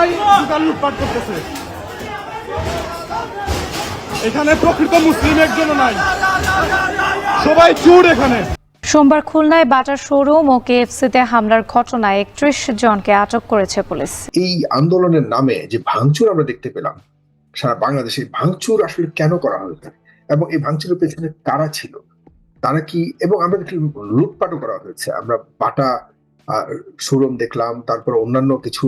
সবাই দোকান লুটপাট করতেছে। এখানে প্রকৃত মুসলিম একজনও নাই, সবাই চোর এখানে। সোমবার খুলনায় বাটার শোরুম ও কেএফসিতে হামলার ঘটনায় 31 জনকে আটক করেছে পুলিশ। এই আন্দোলনের নামে যে ভাঙচুর আমরা দেখতে পেলাম সারা বাংলাদেশে, ভাঙচুর আসলে কেন করা হয়েছে এবং এই ভাঙচুরের পেছনে কারা ছিল, তারা কি, এবং আমরা দেখি লুটপাটও করা হয়েছে। আমরা বাটা শোরুম দেখলাম, তারপর অন্যান্য কিছু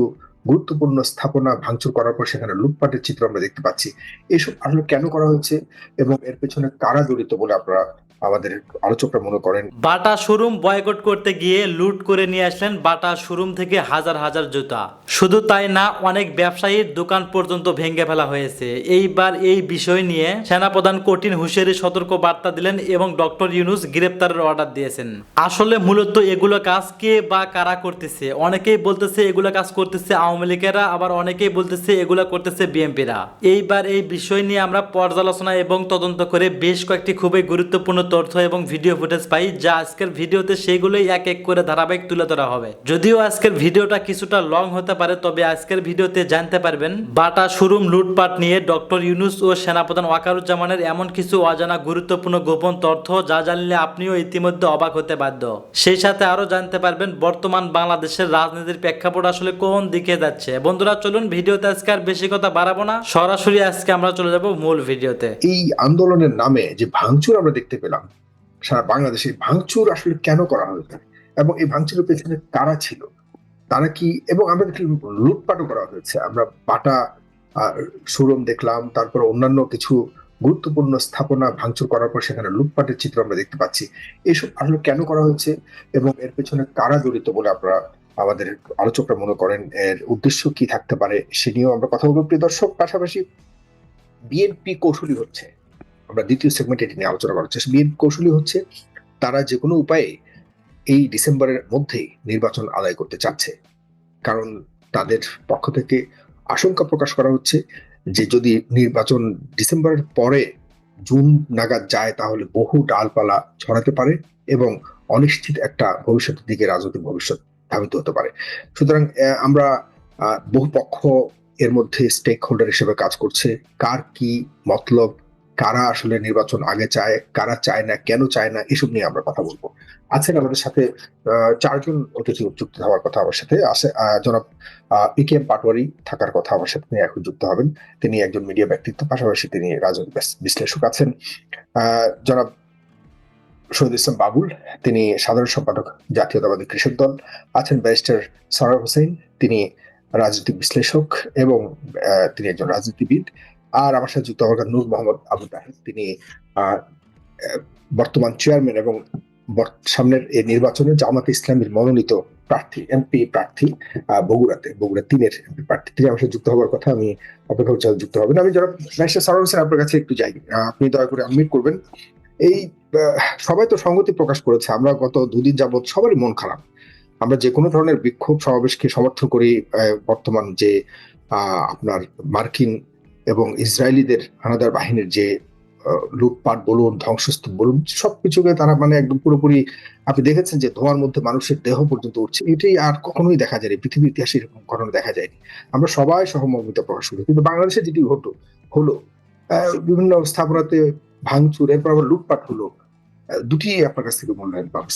গুরুত্বপূর্ণ স্থাপনা ভাঙচুর করার পর সেখানে লুটপাটের চিত্র আমরা দেখতে পাচ্ছি। এসব আসলে কেন করা হয়েছে এবং এর পেছনে কারা জড়িত বলে আপনারা আমাদের আলোচকরা মনে করেন? বাটা শোরুম বয়কট করতে গিয়ে লুট করে নিয়ে আসলেন বাটা শোরুম থেকে হাজার হাজার জুতা। শুধু তাই না, অনেক ব্যবসায়ীর দোকান পর্যন্ত ভেঙে ফেলা হয়েছে। এইবার এই বিষয় নিয়ে সেনাপ্রধান কঠিন হুঁশিয়ারি সতর্ক বার্তা দিলেন এবং ডক্টর ইউনূস গ্রেপ্তারের অর্ডার দিয়েছেন। আসলে মূলত এগুলো কাজ কে বা কারা করতেছে? অনেকেই বলতেছে এগুলো কাজ করতেছে আওয়ামী লীগেরা, আবার অনেকেই বলতেছে এগুলো করতেছে বিএনপিরা। এইবার এই বিষয় নিয়ে আমরা পর্যালোচনা এবং তদন্ত করে বেশ কয়েকটি খুবই গুরুত্বপূর্ণ তথ্য এবং ভিডিও ফুটেজ পাই, যা আজকের ভিডিওতে সেগুলোই এক এক করে ধারাবাহিক তুলে ধরা হবে। যদিও আজকের ভিডিওটা কিছুটা লং হতে পারে, তবে আজকের ভিডিওতে জানতে পারবেন বাটা শোরুম লুটপাট নিয়ে ডক্টর ইউনূস ও সেনাপ্রধান ওয়াকারুজ্জামানের এমন কিছু অজানা গুরুত্বপূর্ণ গোপন তথ্য, যা জানলে আপনিও ইতিমধ্যে অবাক হতে বাধ্য। সেই সাথে আরো জানতে পারবেন বর্তমান বাংলাদেশের রাজনীতির প্রেক্ষাপট আসলে কোন দিকে যাচ্ছে। বন্ধুরা চলুন ভিডিওতে আজকে আর বেশি কথা বাড়াবো না, সরাসরি আজকে আমরা চলে যাব মূল ভিডিওতে। এই আন্দোলনের নামে যে ভাঙচুর আমরা দেখতে পেলাম সারা বাংলাদেশে, ভাঙচুর আসলে কেন করা হয়েছে এবং এই ভাঙচুরের পেছনে কারা ছিল, তারা কি, এবং আমরা দেখি লুটপাটও করা হয়েছে। আমরা বাটা শোরুম দেখলাম, তারপর অন্যান্য কিছু গুরুত্বপূর্ণ স্থাপনা ভাঙচুর করার পর সেখানে লুটপাটের চিত্র আমরা দেখতে পাচ্ছি। এসব আসলে কেন করা হয়েছে এবং এর পেছনে কারা জড়িত বলে আপনারা আমাদের আলোচকরা মনে করেন? এর উদ্দেশ্য কি থাকতে পারে সে নিয়েও আমরা কথা বলবো প্রিয় দর্শক। পাশাপাশি বিএনপি কৌশলী হচ্ছে, আমরা দ্বিতীয় সেগমেন্টে এটি নিয়ে আলোচনা করার চেষ্টা। বিএনপি কৌশলী হচ্ছে, তারা যে কোনো উপায়ে এই ডিসেম্বরের মধ্যেই নির্বাচন আদায় করতে চাচ্ছে। কারণ তাদের পক্ষ থেকে আশঙ্কা প্রকাশ করা হচ্ছে যে যদি নির্বাচন ডিসেম্বরের পরে জুন নাগাদ যায় তাহলে বহু ডালপালা ছড়াতে পারে এবং অনিশ্চিত একটা ভবিষ্যতের দিকে রাজনৈতিক ভবিষ্যৎ ধাবিত হতে পারে। সুতরাং আমরা বহু পক্ষ এর মধ্যে স্টেক হোল্ডার হিসেবে কাজ করছে। কার কি মতলব, কারা আসলে নির্বাচন আগে চায়, কারা চায় না, কেন চায় না, এসব নিয়ে আমরা কথা বলবো। আছেন আমাদের সাথে চারজন অতিথি যুক্ত হওয়ার কথা আমার সাথে আছে। জনাব পিকেএম পাটোয়ারি থাকার কথা আমার সাথে এখন যুক্ত হবেন। তিনি একজন মিডিয়া ব্যক্তিত্ব, পাশাপাশি তিনি রাজনৈতিক বিশ্লেষক আছেন। জনাব শহীদ ইসলাম বাবুল, তিনি সাধারণ সম্পাদক জাতীয়তাবাদী কৃষক দল আছেন। ব্যারিস্টার সরওয়ার হোসেন, তিনি রাজনৈতিক বিশ্লেষক এবং তিনি একজন রাজনীতিবিদ। আর আমার সাথে যুক্ত হওয়ার নূর মোহাম্মদ আবু তাহের, তিনি বর্তমান চেয়ারম্যান এবং সামনের এই নির্বাচনে জামাতে ইসলামীর মনোনীত প্রার্থী, এমপি প্রার্থী বগুড়া 3-এর এমপি প্রার্থী। তিনি আমার সাথে যুক্ত হওয়ার কথা, আমি অপেক্ষা করছি যুক্ত হবেন। আমি যারা ব্যারিস্টার সরওয়ার হোসেন আপনার কাছে একটু যাই, আপনি দয়া করে আনমিউট করবেন। এই সবাই তো সংগতি প্রকাশ করেছে, আমরা গত দুদিন যাবৎ সবারই মন খারাপ। আমরা যে কোনো ধরনের বিক্ষোভ সমাবেশকে সমর্থন করি। বর্তমান যে আপনার মার্কিন এবং ইসরায়েলিদের হানাদার বাহিনীর যে লুটপাট বলুন, ধ্বংসস্তূপ বলুন, সবকিছুকে তারা মানে একদম পুরোপুরি, আপনি দেখেছেন যে ধোঁয়ার মধ্যে মানুষের দেহ পর্যন্ত উঠছে। এটাই আর কখনোই দেখা যায়নি, পৃথিবীর ইতিহাসে এরকম ঘটনা দেখা যায়নি। আমরা সবাই সহমর্মিতা প্রকাশ করি, কিন্তু বাংলাদেশে যেটি হলো বিভিন্ন স্থাপনাতে ভাঙচুর, এরপর আবার লুটপাট হলো, দুটি আপনার কাছ থেকে মূল্যায়ন পাবো।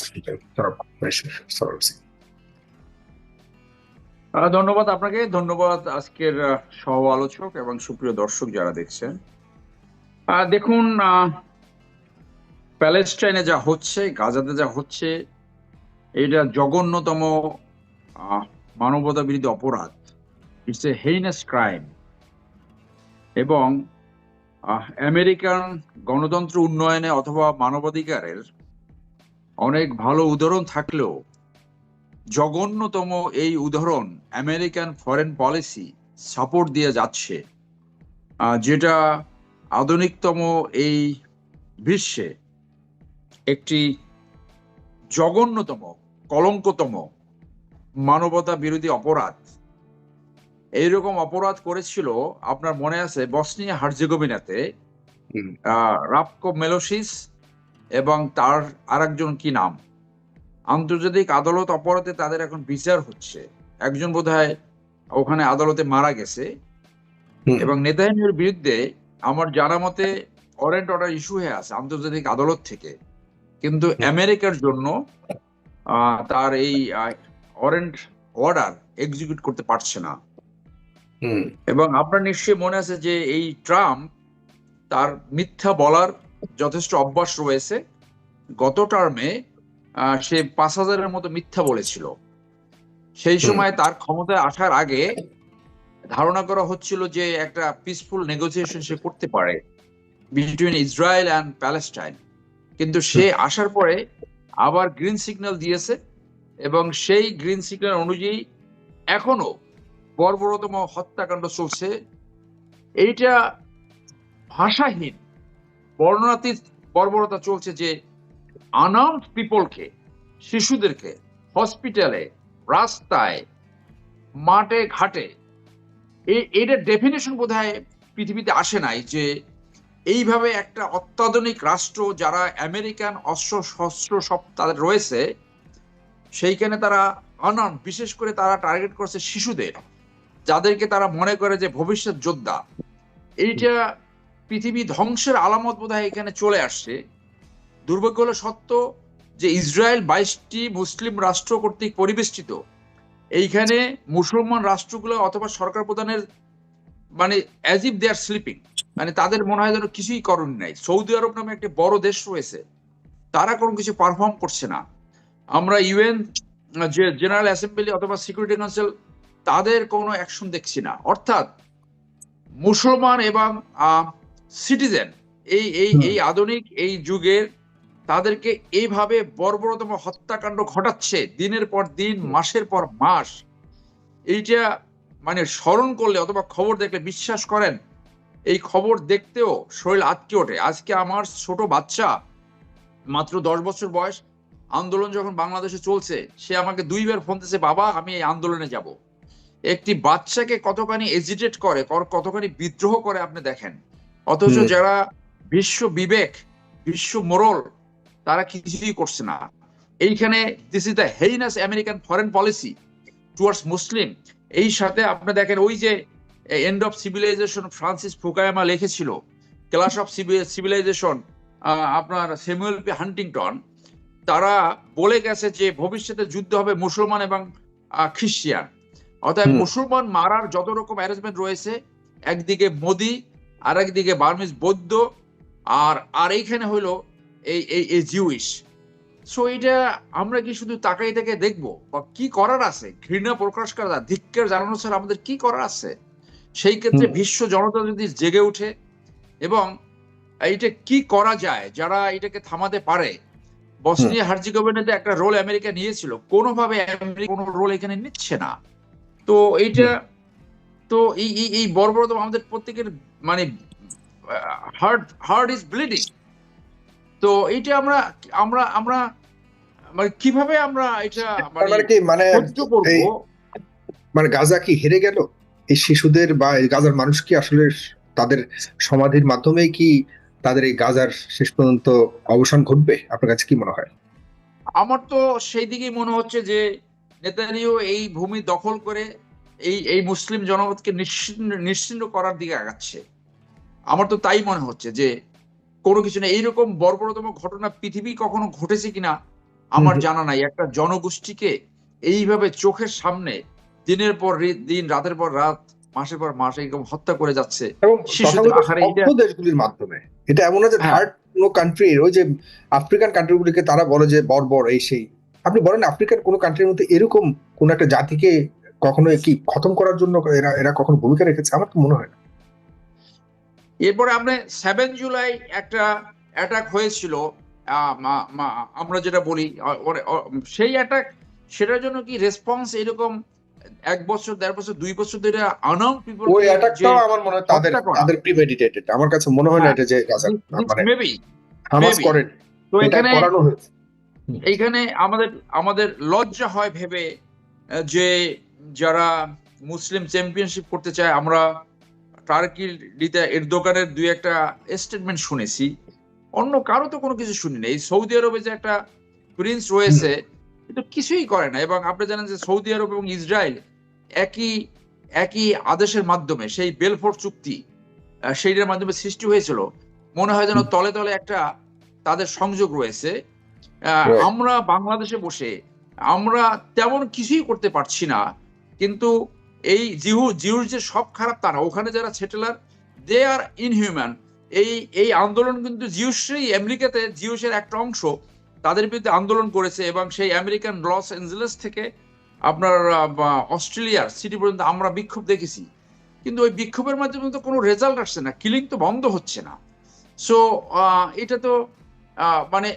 ধন্যবাদ আপনাকে, ধন্যবাদ আজকের সহ আলোচক এবং সুপ্রিয় দর্শক যারা দেখছেন। দেখুন, প্যালেস্টাইনে যা হচ্ছে, গাজাতে যা হচ্ছে, এটা জঘন্যতম মানবতা বিরোধী অপরাধ। It's a heinous crime. এবং আমেরিকান গণতন্ত্র উন্নয়নে অথবা মানবাধিকারের অনেক ভালো উদাহরণ থাকলেও জঘন্যতম এই উদাহরণ আমেরিকান ফরেন পলিসি সাপোর্ট দিয়ে যাচ্ছে, যেটা আধুনিকতম এই বিশ্বে একটি জঘন্যতম, কলঙ্কতম মানবতা বিরোধী অপরাধ। এইরকম অপরাধ করেছিল, আপনার মনে আছে, বসনিয়া হার্জেগোভিনাতে রাতকো মিলোসিচ এবং তার আরেকজন কি নাম, আন্তর্জাতিক আদালত অপরাধে তাদের এখন বিচার হচ্ছে। একজন বোধহয় ওখানে আদালতে মারা গেছে। হুম। এবং নেতানিয়াহুর বিরুদ্ধে আমার জানা মতে ওয়ারেন্ট অর্ডার ইস্যু হয়ে আছে আন্তর্জাতিক আদালত থেকে, কিন্তু আমেরিকার জন্য তার এই ওয়ারেন্ট অর্ডার এক্সিকিউট করতে পারছে না। হুম। এবং আপনার নিশ্চয়ই মনে আছে যে এই ট্রাম্প তার মিথ্যা বলার যথেষ্ট অভ্যাস রয়েছে। গত টার্মে সে 5,000-এর মতো মিথ্যা বলেছিল। সেই সময় তার ক্ষমতায় আসার আগে ধারণা করা হচ্ছিল যে একটা পিসফুল নেগোসিয়েশন সে করতে পারে বিটুইন ইসরায়েল অ্যান্ড প্যালেস্টাইন, কিন্তু সে আসার পরে আবার গ্রিন সিগন্যাল দিয়েছে এবং সেই গ্রিন সিগন্যাল অনুযায়ী এখনো বর্বরতম হত্যাকাণ্ড চলছে। এইটা ভাষাহীন বর্ণনাতীত বর্বরতা চলছে যে আনআর্মড পিপলকে, শিশুদেরকে হসপিটালে, রাস্তায়, মাঠে ঘাটে, এইটার ডেফিনেশন বোধহয় পৃথিবীতে আসে নাই যে এইভাবে একটা অত্যাধুনিক রাষ্ট্র যারা আমেরিকান অস্ত্র শস্ত্র সব তাদের রয়েছে, সেইখানে তারা আনআর্মড, বিশেষ করে তারা টার্গেট করছে শিশুদের, যাদেরকে তারা মনে করে যে ভবিষ্যৎ যোদ্ধা। এইটা পৃথিবী ধ্বংসের আলামত বোধহয় এখানে চলে আসছে। দুর্ভাগ্য হলো সত্য যে ইসরায়েল 22টি মুসলিম রাষ্ট্র কর্তৃক পরিবেষ্টিত। এইখানে মুসলমান রাষ্ট্রগুলো অথবা সরকার প্রধানের মানে as if they are sleeping, মানে তাদের মনে হয় যেন কিছুই করণ নাই। সৌদি আরব নামে একটা বড় দেশ রয়েছে, তারা কোনো কিছু পারফর্ম করছে না। আমরা ইউএন যে জেনারেল অ্যাসেম্বলি অথবা সিকিউরিটি কাউন্সিল, তাদের কোনো অ্যাকশন দেখছি না। অর্থাৎ মুসলমান এবং সিটিজেন এই আধুনিক এই যুগের তাদেরকে এইভাবে বর্বরতম হত্যাকাণ্ড ঘটাচ্ছে দিনের পর দিন, মাসের পর মাস। এইটা মানে স্মরণ করলে অথবা খবর দেখলে বিশ্বাস করেন, এই খবর দেখতেও শরীর আঁতকে ওঠে। আজকে আমার ছোট বাচ্চা, মাত্র 10 বছর বয়স, আন্দোলন যখন বাংলাদেশে চলছে, সে আমাকে 2 বার ফোন দিয়েছে, বাবা আমি এই আন্দোলনে যাব। একটি বাচ্চাকে কতখানি এজিটেট করে, কতখানি বিদ্রোহ করে আপনি দেখেন। অথচ যারা বিশ্ব বিবেক, বিশ্ব মোরাল, তারা কিছুই করছে না। এইখানে this is the heinous American foreign policy towards Muslim. এই সাথে আপনি দেখেন ওই যে end of civilization Francis Fukuyama লিখেছিল, ক্লাস অফ সিভিলাইজেশন আপনার স্যামুয়েল পি হান্টিংটন, তারা বলে গেছে যে ভবিষ্যতে যুদ্ধ হবে মুসলমান এবং খ্রিস্টিয়ান। অর্থাৎ মুসলমান মারার যত রকম অ্যারেঞ্জমেন্ট রয়েছে, একদিকে মোদি, আর একদিকে বার্মিজ বৌদ্ধ, আর এইখানে হইলো এই জিউইশ। সো এটা আমরা কি শুধু তাকাই থেকে দেখবো বা কি করার আছে? ঘৃণা প্রকাশ করা, ধিক্কার জানানো ছাড়া আমাদের কি করার আছে? সেই ক্ষেত্রে বিশ্ব জনতা যদি জেগে উঠে এবং এইটা কি করা যায়, যারা এটাকে থামাতে পারে। বসনিয়া হার্জিগোভিনাতে একটা রোল আমেরিকা নিয়েছিল, কোনোভাবে আমেরিকা কোনো রোল এখানে নিচ্ছে না। তো এইটা তো এই বর্বরতা আমাদের প্রত্যেকের মানে হার্ট ইজ ব্লিডিং। তো এইটা আমরা আমরা আমরা মানে কিভাবে আমরা এটা মানে কি মানে মানে গাজা কি হেরে গেল? এই শিশুদের বা এই গাজার মানুষ কি আসলে তাদের সমাধির মাধ্যমে কি তাদের এই গাজার শেষ পর্যন্ত অবসান ঘটবে? আপনার কাছে কি মনে হয়? আমার তো সেই দিকেই মনে হচ্ছে যে নেতানিয়াহু এই ভূমি দখল করে এই মুসলিম জনপদকে নিশ্চিহ্ন করার দিকে আগাচ্ছে। আমার তো তাই মনে হচ্ছে যে কোনো কিছু না। এইরকম বর্বরতম ঘটনা পৃথিবী কখনো ঘটেছে কিনা আমার জানা নাই। একটা জনগোষ্ঠীকে এইভাবে চোখের সামনে দিনের পর দিন, রাতের পর রাত, মাসের পর মাস এরকম হত্যা করে যাচ্ছে শিশুদের আকারে। দেশগুলির মাধ্যমে এটা এমন না যে থার্ড কোনো কান্ট্রি, ওই যে আফ্রিকান কান্ট্রিগুলিকে তারা বলে যে বর্বর এই সেই। আপনি বলেন আফ্রিকার কোন কান্ট্রির মধ্যে এরকম কোন একটা জাতিকে কখনো কি খতম করার জন্য এরা কখনো ভূমিকা রেখেছে? আমার তো মনে হয় না। এরপরে আপনি 7 জুলাই একটা অ্যাটাক হয়েছিল, আমরা যেটা বলি সেই অ্যাটাক, সেটার জন্য কি রেসপন্স এরকম 1 বছর, 1.5 বছর, 2 বছর ধরে আনআর্মড পিপল, ওই অ্যাটাকটাও আমার মনে হয় তাদের প্রিমেডিটেটেড। আমার কাছে মনে হয় না এটা যে গাজার মানে মেবি হামাস করেন। তো এখানে করানো হয়েছে। এইখানে আমাদের লজ্জা হয় ভেবে যে যারা মুসলিম চ্যাম্পিয়নশিপ করতে চায়, আমরা টার্কির এরদোগানের 2-একটা স্টেটমেন্ট শুনেছি, অন্য কারো তো কোনো কিছু শুনি না। এই সৌদি আরবে যে একটা প্রিন্স রয়েছে, কিন্তু কিছুই করে না। এবং আপনি জানেন যে সৌদি আরব এবং ইসরায়েল একই একই আদেশের মাধ্যমে, সেই বেলফোর চুক্তি সেইটার মাধ্যমে সৃষ্টি হয়েছিল, মনে হয় যেন তলে তলে একটা তাদের সংযোগ রয়েছে। Right. আমরা বাংলাদেশে বসে আমরা তেমন কিছুই করতে পারছি না, কিন্তু এই জিউস যে সব খারাপ তা না, ওখানে যারা সেটেলার দে আর ইনহিউম্যান। এই আন্দোলন কিন্তু জিউসই আমেরিকাতে জিউসের একটা অংশ তাদের বিরুদ্ধে আন্দোলন করেছে, এবং সেই আমেরিকান লস অ্যাঞ্জেলেস থেকে আপনার অস্ট্রেলিয়ার সিটি পর্যন্ত আমরা বিক্ষোভ দেখেছি, কিন্তু ওই বিক্ষোভের মাধ্যমে তো কোনো রেজাল্ট আসছে না, কিলিং তো বন্ধ হচ্ছে না। সো এটা তো মানে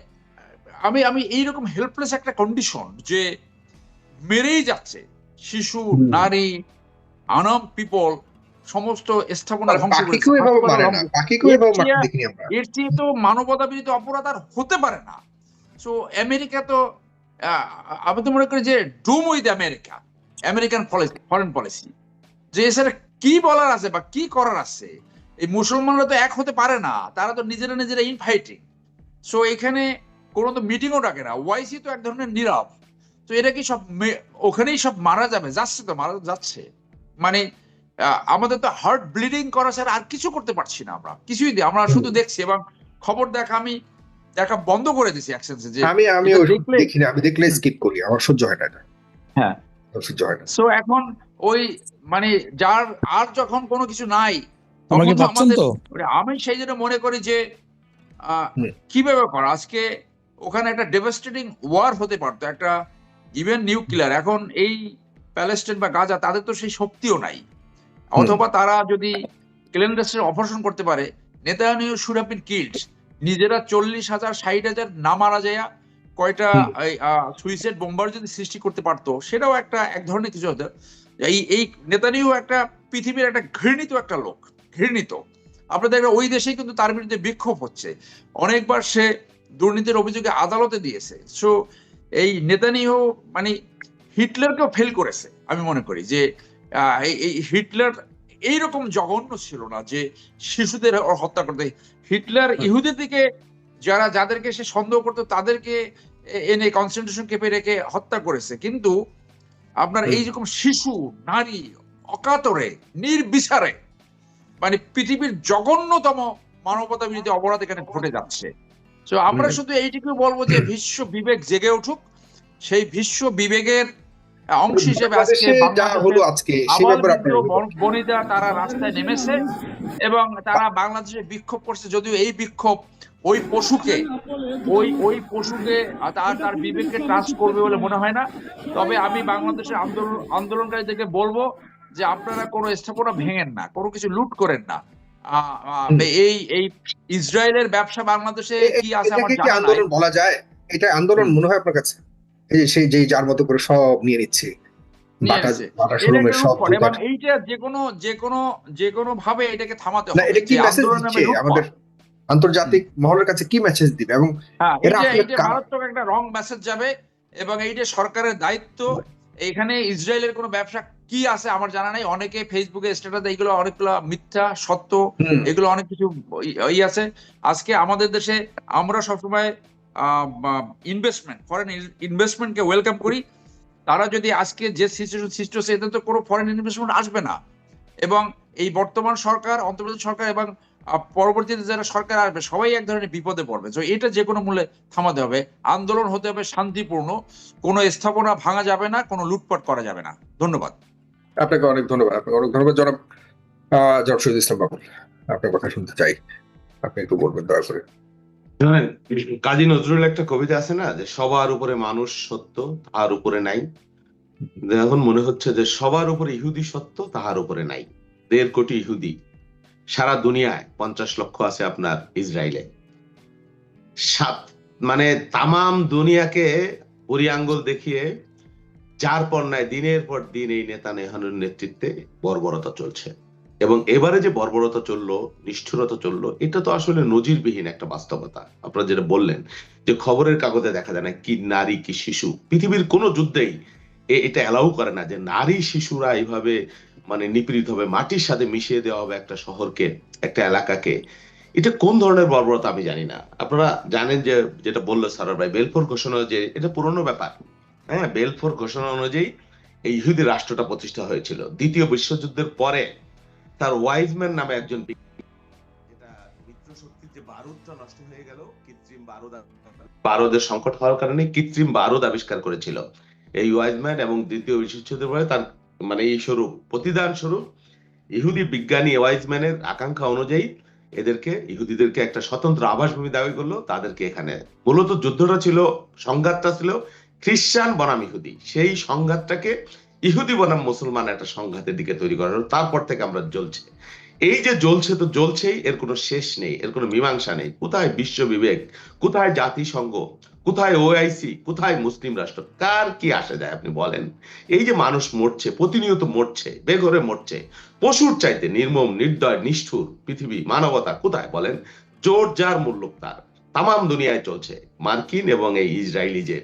আমি এইরকম হেল্পলেস একটা কন্ডিশন যে মেরেই যাচ্ছে শিশু, নারী, আনাম পিপল, সমস্ত স্থাপনা ধ্বংস করেছে। বাকিকেও এভাবে মারে না, বাকিকেও এভাবে মারতে দেখিনি আমরা। এর চেয়ে তো মানবতা বিরোধী অপরাধ আর হতে পারে না। সো আমেরিকা তো আমি তো মনে করি যে doom with America, American foreign policy, যে এছাড়া কি বলার আছে বা কি করার আছে। এই মুসলমানরা তো এক হতে পারে না, তারা তো নিজেরা ইনফাইটিং। সো এখানে কোনো তো মিটিংও ডাকে না, ওয়াইসি তো এক ধরনের নীরব। তো এটা কি সব ওখানেই সব মারা যাবে? যাচ্ছে তো, মারা যাচ্ছে। মানে আমাদের তো হার্ট ব্লিডিং করা ছাড়া আর কিছু করতে পারছি না, আমরা কিছুই দিই, আমরা শুধু দেখছি এবং খবর দেখা বন্ধ করে দিছি একসেন্সে। যে আমি দেখি না, আমি দেখলে স্কিপ করি, আমার সহ্য হয় না। হ্যাঁ, সহ্য হয় না। সো এখন ওই মানে যার আর যখন কোনো কিছু নাই, আমাকে তখন তো পাচ্ছেন তো? আমি সেই জন্য মনে করি যে কিভাবে করা, আজকে ওখানে একটা ডেভাস্টেটিং ওয়ার হতে পারতো, একটা ইভেন নিউক্লিয়ার। এখন এই প্যালেস্টাইন বা গাজা তাদের তো সেই শক্তিও নাই, অথবা তারা যদি ক্লেন্ডার্সের অপারেশন করতে পারে, Netanyahu should have been killed. নিজেরা 40,000 60,000 না মারা যায় কয়টা সুইসাইড বোম্বার যদি সৃষ্টি করতে পারতো, সেটাও এক ধরনের কিছু হতো। এই নেতানিয়াহু একটা পৃথিবীর একটা ঘৃণিত একটা লোক, ঘৃণিত। আপনাদের ওই দেশেই কিন্তু তার বিরুদ্ধে বিক্ষোভ হচ্ছে, অনেকবার সে দুর্নীতির অভিযোগে আদালতে দিয়েছে। সো এই নেতানিয়াহু মানে হিটলারকেও ফেল করেছে। আমি মনে করি যে এই হিটলার এইরকম জঘন্য ছিল না যে শিশুদের হত্যা করতে। হিটলার ইহুদের দিকে যাদেরকে সে সন্দেহ করতো তাদেরকে এনে কনসেন্ট্রেশন ক্যাম্পে রেখে হত্যা করেছে, কিন্তু আপনার এইরকম শিশু, নারী অকাতরে নির্বিচারে, মানে পৃথিবীর জঘন্যতম মানবতা বিরোধী অপরাধ এখানে ঘটে যাচ্ছে। তো আমরা শুধু এইটুকু বলবো যে বিশ্ব বিবেক জেগে উঠুক। সেই বিশ্ব বিবেকের অংশ হিসেবে আজকে বনিতা তারা রাস্তায় নেমেছে এবং তারা বাংলাদেশে বিক্ষোভ করছে। যদিও এই বিক্ষোভ ওই পশুকে তার বিবেককে টাচ করবে বলে মনে হয় না। তবে আমি বাংলাদেশের আন্দোলনকারীদেরকে বলবো যে আপনারা কোনো স্থাপনা ভেঙেন না, কোনো কিছু লুট করেন না। এই ইসরায়েলের ব্যবসা বাংলাদেশে কি আছে আমার জানা নাই। আন্দোলন বলা যায়? এটা আন্দোলন মনে হয় আপনার কাছে? এই যে সেই যার মতো করে সব নিয়ে নিচ্ছে, এবং এইটা যে কোনো ভাবে এটাকে থামাতে হবে। এটা কি মেসেজ দিচ্ছে আমাদের আন্তর্জাতিক মহলের কাছে? কি মেসেজ দিবে? এবং এটা মারাত্মক একটা রং মেসেজ যাবে, এবং এইটা সরকারের দায়িত্ব। এখানে ইসরায়েলের কোনো ব্যবসা কি আছে আমার জানা নাই। অনেকে ফেসবুকে স্ট্যাটাস এইগুলো অনেকগুলো মিথ্যা, সত্য, এগুলো অনেক কিছু আছে। আজকে আমাদের দেশে আমরা সবসময় ইনভেস্টমেন্ট, ফরেন ইনভেস্টমেন্টকে ওয়েলকাম করি। তারা যদি আজকে যে সিচুয়েশন সৃষ্টি হচ্ছে, এতে তো কোনো ফরেন ইনভেস্টমেন্ট আসবে না। এবং এই বর্তমান সরকার, অন্তর্বর্তী সরকার এবং পরবর্তীতে যারা সরকার আসবে, সবাই এক ধরনের বিপদে পড়বে। তো এটা যে কোনো মূল্যে থামাতে হবে। আন্দোলন হতে হবে শান্তিপূর্ণ, কোনো স্থাপনা ভাঙা যাবে না, কোনো লুটপাট করা যাবে না। ধন্যবাদ। আপনাকে অনেক ধন্যবাদ। জনাব শহীদ ইসলাম বাবুল, আপনার কথা শুনতে চাই, আপনি একটু বলবেন দয়া করে। জানেন, কাজী নজরুল একটা কবিতা আছে না, যে সবার উপরে মানুষ সত্য, তাহার উপরে নাই। এখন মনে হচ্ছে যে সবার উপরে ইহুদি সত্য, তাহার উপরে নাই। 1.5 কোটি ইহুদি সারা দুনিয়ায়, 50 লক্ষ আছে আপনার ইসরায়েলে। মানে তামাম দুনিয়াকে বুড়ি আঙ্গুল দেখিয়ে যার পর নাই দিনের পর দিন এই নেতানিয়াহুর নেতৃত্বে বর্বরতা চলছে। এবং এবারে যে বর্বরতা চললো, নিষ্ঠুরতা চললো, এটা তো আসলে নজিরবিহীন একটা বাস্তবতা। আপনারা যেটা বললেন যে খবরের কাগজে দেখা যায় না কি নারী কি শিশু, পৃথিবীর কোনো যুদ্ধেই এটা অ্যালাউ করে না যে নারী শিশুরা এইভাবে মানে নিপীড়িত হবে, মাটির সাথে মিশিয়ে দেওয়া হবে একটা শহরকে, একটা এলাকাকে। এটা কোন ধরনের বর্বরতা আমি জানি না। আপনারা জানেন যে যেটা বললো সারার ভাই, বেলফোর ঘোষণা, যে এটা পুরনো ব্যাপার। হ্যাঁ, বেলফোর ঘোষণা অনুযায়ী এই ইহুদি রাষ্ট্রটা প্রতিষ্ঠা হয়েছিল। দ্বিতীয় বিশ্বযুদ্ধের পরে তার ওয়াইজম্যান নামে একজন যেটা মিত্র শক্তির যে বারুদটা নষ্ট হয়ে গেল, কৃত্রিম বারুদের সংকট হওয়ার কারণে কৃত্রিম বারুদ আবিষ্কার করেছিল এই ওয়াইজম্যান, এবং দ্বিতীয় বিশ্বযুদ্ধের পরে তার মানে এই স্বরূপ প্রতিদান স্বরূপ ইহুদি বিজ্ঞানী ওয়াইজম্যানের আকাঙ্ক্ষা অনুযায়ী ইহুদিদেরকে একটা স্বতন্ত্র আবাসভূমি দাবি করলো, তাদেরকে এখানে মূলত যুদ্ধটা ছিল, সংঘাতটা ছিল খ্রিস্টান বনাম ইহুদি, সেই সংঘাতটাকে ইহুদি বনাম মুসলমান একটা সংঘাতের দিকে তৈরি করা হলো। তারপর থেকে আমরা জ্বলছে, এই যে জ্বলছে তো জ্বলছেই, এর কোনো শেষ নেই, এর কোনো মীমাংসা নেই। কোথায় বিশ্ব বিবেক, কোথায় জাতিসংঘ, কোথায় ওআইসি, কোথায় মুসলিম রাষ্ট্র, কার কি আসে যায় আপনি বলেন? এই যে মানুষ মরছে, প্রতিনিয়ত মরছে, বেঘরে মরছে, পশুর চাইতে নির্মম, নির্দয়, নিষ্ঠুর পৃথিবী, মানবতা কোথায় বলেন? জোর যার মূল্য তার তামাম দুনিয়ায় চলছে। মার্কিন এবং এই ইসরায়েলি যে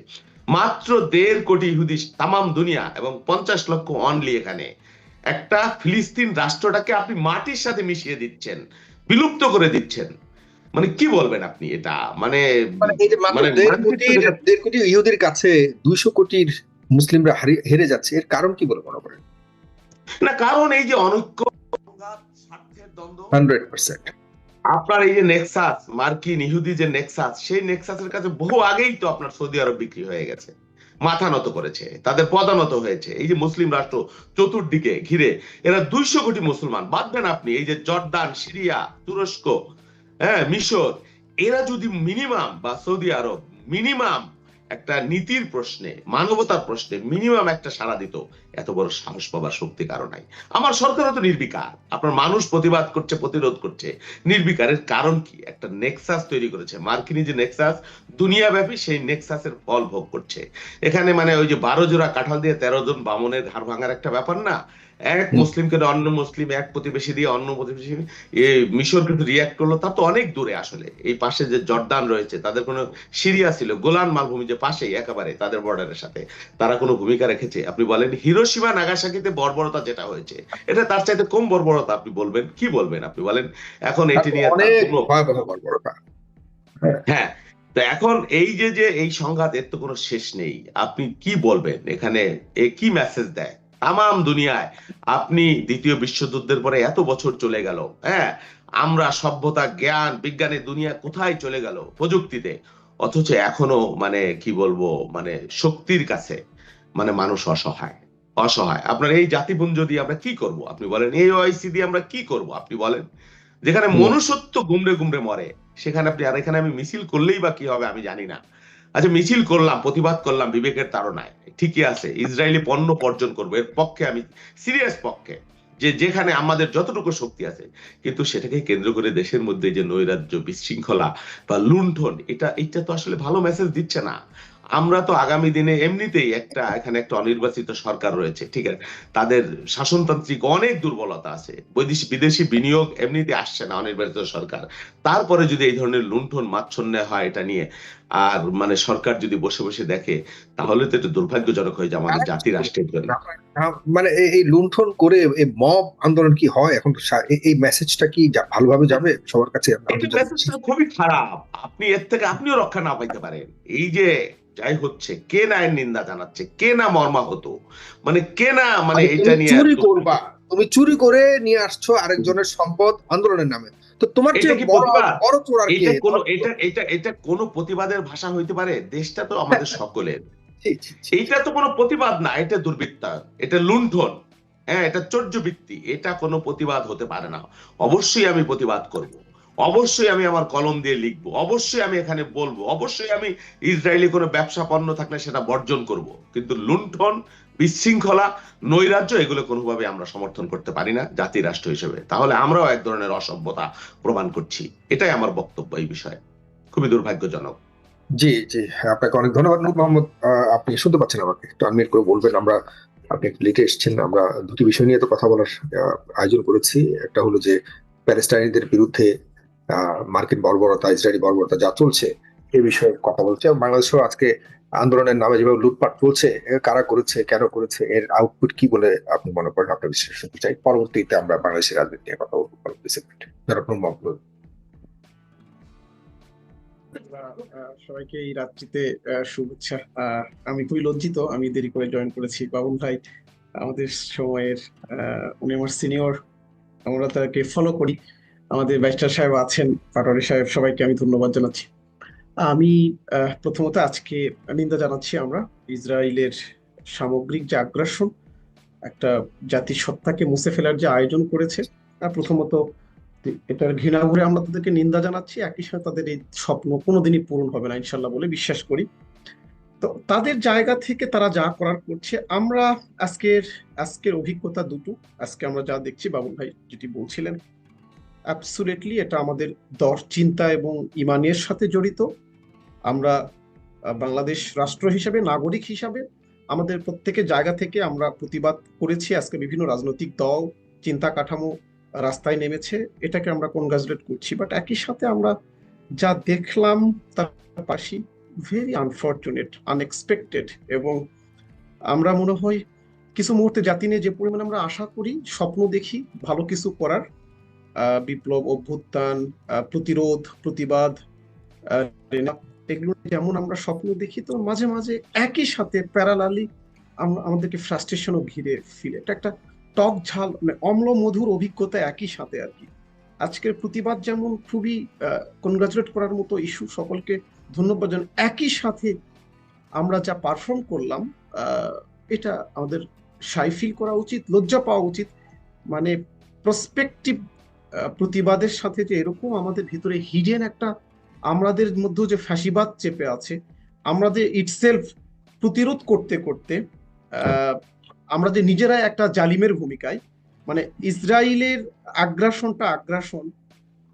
মাত্র 1.5 কোটি ইহুদি তামাম দুনিয়া এবং 50 লক্ষ অনলি এখানে, একটা ফিলিস্তিন রাষ্ট্রটাকে আপনি মাটির সাথে মিশিয়ে দিচ্ছেন, বিলুপ্ত করে দিচ্ছেন। মানে কি বলবেন আপনি এটা? মানে মানে এই যে মাত্র মানে 1.5 কোটি ইহুদির কাছে 200 কোটির মুসলিমরা হেরে যাচ্ছে, এর কারণ কি বলে মনে করেন? না, কারণ এই যে অনৈক্য, স্বার্থের দ্বন্দ্ব, 100%। আপনার এই যে নেক্সাস, মার্কিন ইহুদি যে নেক্সাস, সেই নেক্সাসের কাছে বহু আগেই তো আপনার সৌদি আরব বিক্রি হয়ে গেছে, মাথা নত করেছে, তাদের পদানত হয়েছে। এই যে মুসলিম রাষ্ট্র চতুর্দিকে ঘিরে, এরা 200 কোটি মুসলমান, বাদবেন আপনি এই যে জর্দান, সিরিয়া, তুরস্ক, হ্যাঁ, মিশর, এরা যদি মিনিমাম, বা সৌদি আরব মিনিমাম একটা নীতির প্রশ্নে, মানবতার প্রশ্নে মিনিমাম একটা সাড়া দিত, এত বড় সাহস পাবার শক্তি কারো নাই। আমার সরকারও তো নির্বিকার, আপনার মানুষ প্রতিবাদ করছে, প্রতিরোধ করছে, নির্বিকারের কারণ কি? একটা নেক্সাস তৈরি করেছে, মার্কিনী যে নেক্সাস দুনিয়াব্যাপী, সেই নেক্সাসের ফল ভোগ করছে এখানে। মানে ওই যে 12 জোড়া কাঁঠাল দিয়ে 13 জন বামনের ঘাড় ভাঙার একটা ব্যাপার না, এক মুসলিমকে অন্য মুসলিম, এক প্রতিবেশী দিয়ে অন্য প্রতিবেশী, মিশর কিন্তু রিয়াক্ট করলো, তার তো অনেক দূরে আসলে। এই পাশে যে জর্দান রয়েছে, তাদের কোনো, সিরিয়া ছিল, গোলান মালভূমি যে পাশেই একেবারে তাদের বর্ডারের সাথে, তারা কোনো ভূমিকা রেখেছে? আপনি বলেন হিরোশিমা নাগাসাকিতে বর্বরতা যেটা হয়েছে, এটা তার চাইতে কম বর্বরতা আপনি বলবেন? কি বলবেন আপনি বলেন? এখন এটি নিয়ে অনেক ভয়াবহ বর্বরতা। হ্যাঁ, তো এখন এই যে যে এই সংঘাত, এর তো কোনো শেষ নেই। আপনি কি বলবেন এখানে? এ কি মেসেজ দেয় তামাম দুনিয়ায়? আপনি দ্বিতীয় বিশ্বযুদ্ধের পরে এত বছর চলে গেল, হ্যাঁ, আমরা সভ্যতা, জ্ঞান, বিজ্ঞানের দুনিয়া কোথায় চলে গেল প্রযুক্তিতে, অথচ এখনো মানে কি বলবো, মানে শক্তির কাছে মানে মানুষ অসহায়, অসহায়। আপনার এই জাতিপুঞ্জ দিয়ে আমরা কি করব আপনি বলেন? এই ওআইসি দিয়ে আমরা কি করব আপনি বলেন? যেখানে মনুষ্যত্ব গুমড়ে গুমড়ে মরে, সেখানে আপনি, আর এখানে আমি মিছিল করলেই বা কি হবে আমি জানি না। আচ্ছা, মিছিল করলাম, প্রতিবাদ করলাম বিবেকের তাড়নায়, ঠিকই আছে, ইসরায়েলি পণ্য বর্জন করবো, এর পক্ষে আমি সিরিয়াস পক্ষে, যে যেখানে আমাদের যতটুকু শক্তি আছে, কিন্তু সেটাকে কেন্দ্র করে দেশের মধ্যে যে নৈরাজ্য, বিশৃঙ্খলা বা লুণ্ঠন, এটা তো আসলে ভালো মেসেজ দিচ্ছে না। আমরা তো আগামী দিনে এমনিতেই এখানে একটা অনির্বাচিত সরকার রয়েছে, ঠিক আছে, তাদের শাসনতান্ত্রিক অনেক দুর্বলতা আছে, বিদেশি বিনিয়োগ এমনিতে আসছে না অনির্বাচিত সরকার, তারপরে যদি এই ধরনের লুণ্ঠন মাচ্ছন্ন হয় এটা নিয়ে, আর মানে সরকার যদি বসে বসে দেখে, তাহলে তো এটা দুর্ভাগ্যজনক হয়ে যায় আমাদের জাতি রাষ্ট্রের জন্য। মানে এই লুণ্ঠন করে এই মব আন্দোলন কি হয় এখন? এই মেসেজটা কি ভালোভাবে যাবে সবার কাছে? এটা মেসেজটা খুবই খারাপ। আপনি এর থেকে আপনিও রক্ষা না পাইতে পারেন। এই যে যাই হচ্ছে, কে না এর নিন্দা জানাচ্ছে, কে না মর্মাহত, মানে কে না, মানে এটা নিয়ে চুরি করবা, তুমি চুরি করে নিয়ে আসছো আরেকজনের সম্পদ আন্দোলনের নামে, তো তোমার এটা চেয়ে কি বড় প্রতিবাদ? বড় চোর আর কে? এটা কোনো প্রতিবাদের ভাষা হইতে পারে? দেশটা তো আমাদের সকলের। জি, জি, জি। এইটা তো কোনো প্রতিবাদ না, এটা দুর্বৃত্তায়ন, এটা লুণ্ঠন, হ্যাঁ, এটা চর্যবৃত্তি, এটা কোনো প্রতিবাদ হতে পারে না। অবশ্যই আমি প্রতিবাদ করব, অবশ্যই আমি আমার কলম দিয়ে লিখবো, অবশ্যই আমি এখানে বলবো, অবশ্যই আমি ইসরায়েলি কোনো ব্যবসা পণ্য থাকলে সেটা বর্জন করব, কিন্তু লুণ্ঠন, বিশৃঙ্খলা, নৈরাজ্য, এগুলো কোনোভাবে আমরা সমর্থন করতে পারি না জাতি রাষ্ট্র হিসেবে। তাহলে আমরাও এক ধরনের অসভ্যতা প্রমাণ করছি। এটাই আমার বক্তব্য এই বিষয়ে। খুবই দুর্ভাগ্যজনক। জি, জি, আপনাকে অনেক ধন্যবাদ নূর মোহাম্মদ। আপনি শুনতে পাচ্ছেন আমাকে? একটু আনমিউট করে বলবেন। আপনি একটু লেটে এসেছেন। আমরা দুটি বিষয় নিয়ে তো কথা বলার আয়োজন করেছি। একটা হলো যে প্যালেস্টাইনিদের বিরুদ্ধে মার্কিন বর্বরতা, ইসরায়েলি বর্বরতা যা চলছে এ বিষয়ে কথা বলছে, এবং বাংলাদেশেও আজকে আন্দোলনের নামে যেভাবে লুটপাট চলছে, কারা করেছে, কেন করেছে, এর আউটপুট কি বলে আপনি মনে করেন? আপনার বিশ্লেষণ চাই। পরবর্তীতে আমরা বাংলাদেশের রাজনীতি নিয়ে কথা বলবো পরবর্তী সেগমেন্টে। নূর মোহাম্মদ। সবাইকে এই রাত্রিতে শুভেচ্ছা। আমি খুবই লজ্জিত, আমি দেরি করে জয়েন করেছি। বাবুল ভাই আমাদের সময়ের উনি আমার সিনিয়র, আমরা তাকে ফলো করি। আমাদের ব্যারিস্টার সাহেব আছেন, পাটোয়ারি সাহেব, সবাইকে আমি ধন্যবাদ জানাচ্ছি। আমি প্রথমত আজকে নিন্দা জানাচ্ছি আমরা ইসরায়েলের সামগ্রিক যে আগ্রাসন, একটা জাতির সত্তাকে মুছে ফেলার যে আয়োজন করেছে। প্রথমত এটার ঘৃণা করে আমরা তাদেরকে নিন্দা জানাচ্ছি, একই সাথে তাদের এই স্বপ্ন কোনোদিনই পূরণ হবে না ইনশাল্লাহ বলে বিশ্বাস করি। তো তাদের জায়গা থেকে তারা যা করার করছে, আমরা আজকের অভিজ্ঞতা দুটো। আজকে আমরা যা দেখছি, বাবুল ভাই যেটি বলছিলেন, অ্যাবসুলেটলি এটা আমাদের চিন্তা এবং ইমানের সাথে জড়িত। আমরা বাংলাদেশ রাষ্ট্র হিসাবে, নাগরিক হিসাবে আমাদের প্রত্যেকের জায়গা থেকে আমরা প্রতিবাদ করেছি। আজকে বিভিন্ন রাজনৈতিক দল, চিন্তা কাঠামো রাস্তায় নেমেছে, এটাকে আমরা কনগ্রাচুলেট করছি। বাট একই সাথে আমরা যা দেখলাম তার পাশে ভেরি আনফর্চুনেট, আনএক্সপেক্টেড, এবং আমরা মনে হয় কিছু মুহূর্তে জাতি নিয়ে যে পরিমাণে আমরা আশা করি, স্বপ্ন দেখি ভালো কিছু করার, বিপ্লব, অভ্যুত্থান, প্রতিরোধ, প্রতিবাদ, এগুলো যেমন আমরা স্বপ্ন দেখি, তো মাঝে মাঝে একই সাথে প্যারালালি আমাদেরকে ফ্রাস্ট্রেশনও ঘিরে ফিরে। এটা একটা টক ঝাল, মানে অম্ল মধুর অভিজ্ঞতা একই সাথে আর কি। আজকের প্রতিবাদ যেমন খুবই কনগ্রাচুলেট করার মতো ইস্যু, সকলকে ধন্যবাদ জানাই। একই সাথে আমরা যা পারফর্ম করলাম, এটা আমাদের শাই ফিল করা উচিত, লজ্জা পাওয়া উচিত। মানে প্রসপেক্টিভ প্রতিবাদের সাথে যে এরকম আমাদের ভিতরে হিডেন একটা, আমাদের মধ্যে যে ফ্যাসিবাদ চেপে আছে, আমাদের ইটসেলফ প্রতিরোধ করতে করতে আমরা যে নিজেরাই একটা জালিমের ভূমিকায়, মানে ইসরায়েলের আগ্রাসনটা আগ্রাসন,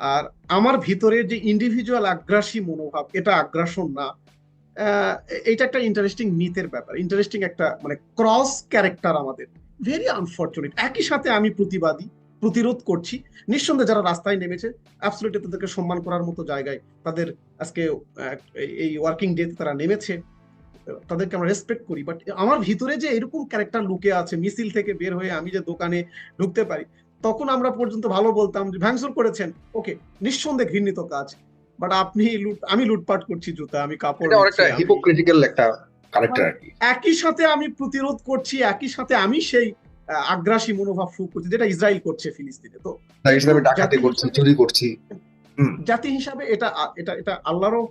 আর আমার ভিতরে যে ইন্ডিভিজুয়াল আগ্রাসী মনোভাব, এটা আগ্রাসন না। এটা একটা ইন্টারেস্টিং মিথের ব্যাপার, ইন্টারেস্টিং একটা মানে ক্রস ক্যারেক্টার আমাদের, ভেরি আনফর্চুনেট। একই সাথে আমি প্রতিবাদী, প্রতিরোধ করছি। নিঃসন্দেহে যারা রাস্তায় নেমেছে, অ্যাবসলিউটলি তাদেরকে সম্মান করার মতো জায়গায় তাদের আজকে এই ওয়ার্কিং ডে তারা নেমেছে, তাদেরকে আমরা রেসপেক্ট করি। বাট আমার ভিতরে যে এরকম ক্যারেক্টার লুকে আছে, মিছিল থেকে বের হয়ে আমি যে দোকানে ঢুকতে পারি, তখন আমরা পর্যন্ত ভালো বলতাম যে ভাঙচুর করেছেন, ওকে, নিঃসন্দেহে ঘৃণিত কাজ। বাট আমি লুটপাট করছি জুতা, আমি কাপড়, এটা অনেকটা হিপোক্রিটিক্যাল একটা ক্যারেক্টার আর কি। একই সাথে আমি প্রতিরোধ করছি, একই সাথে আমি সেই আগ্রাসী মনোভাব শুরু করছি যেটা ইসরায়েল করছে ফিলিস্তিনে। তো ডাকাতি করছি, চুরি করছি। জাতি হিসাবে এটা এটা এটা আল্লাহরও,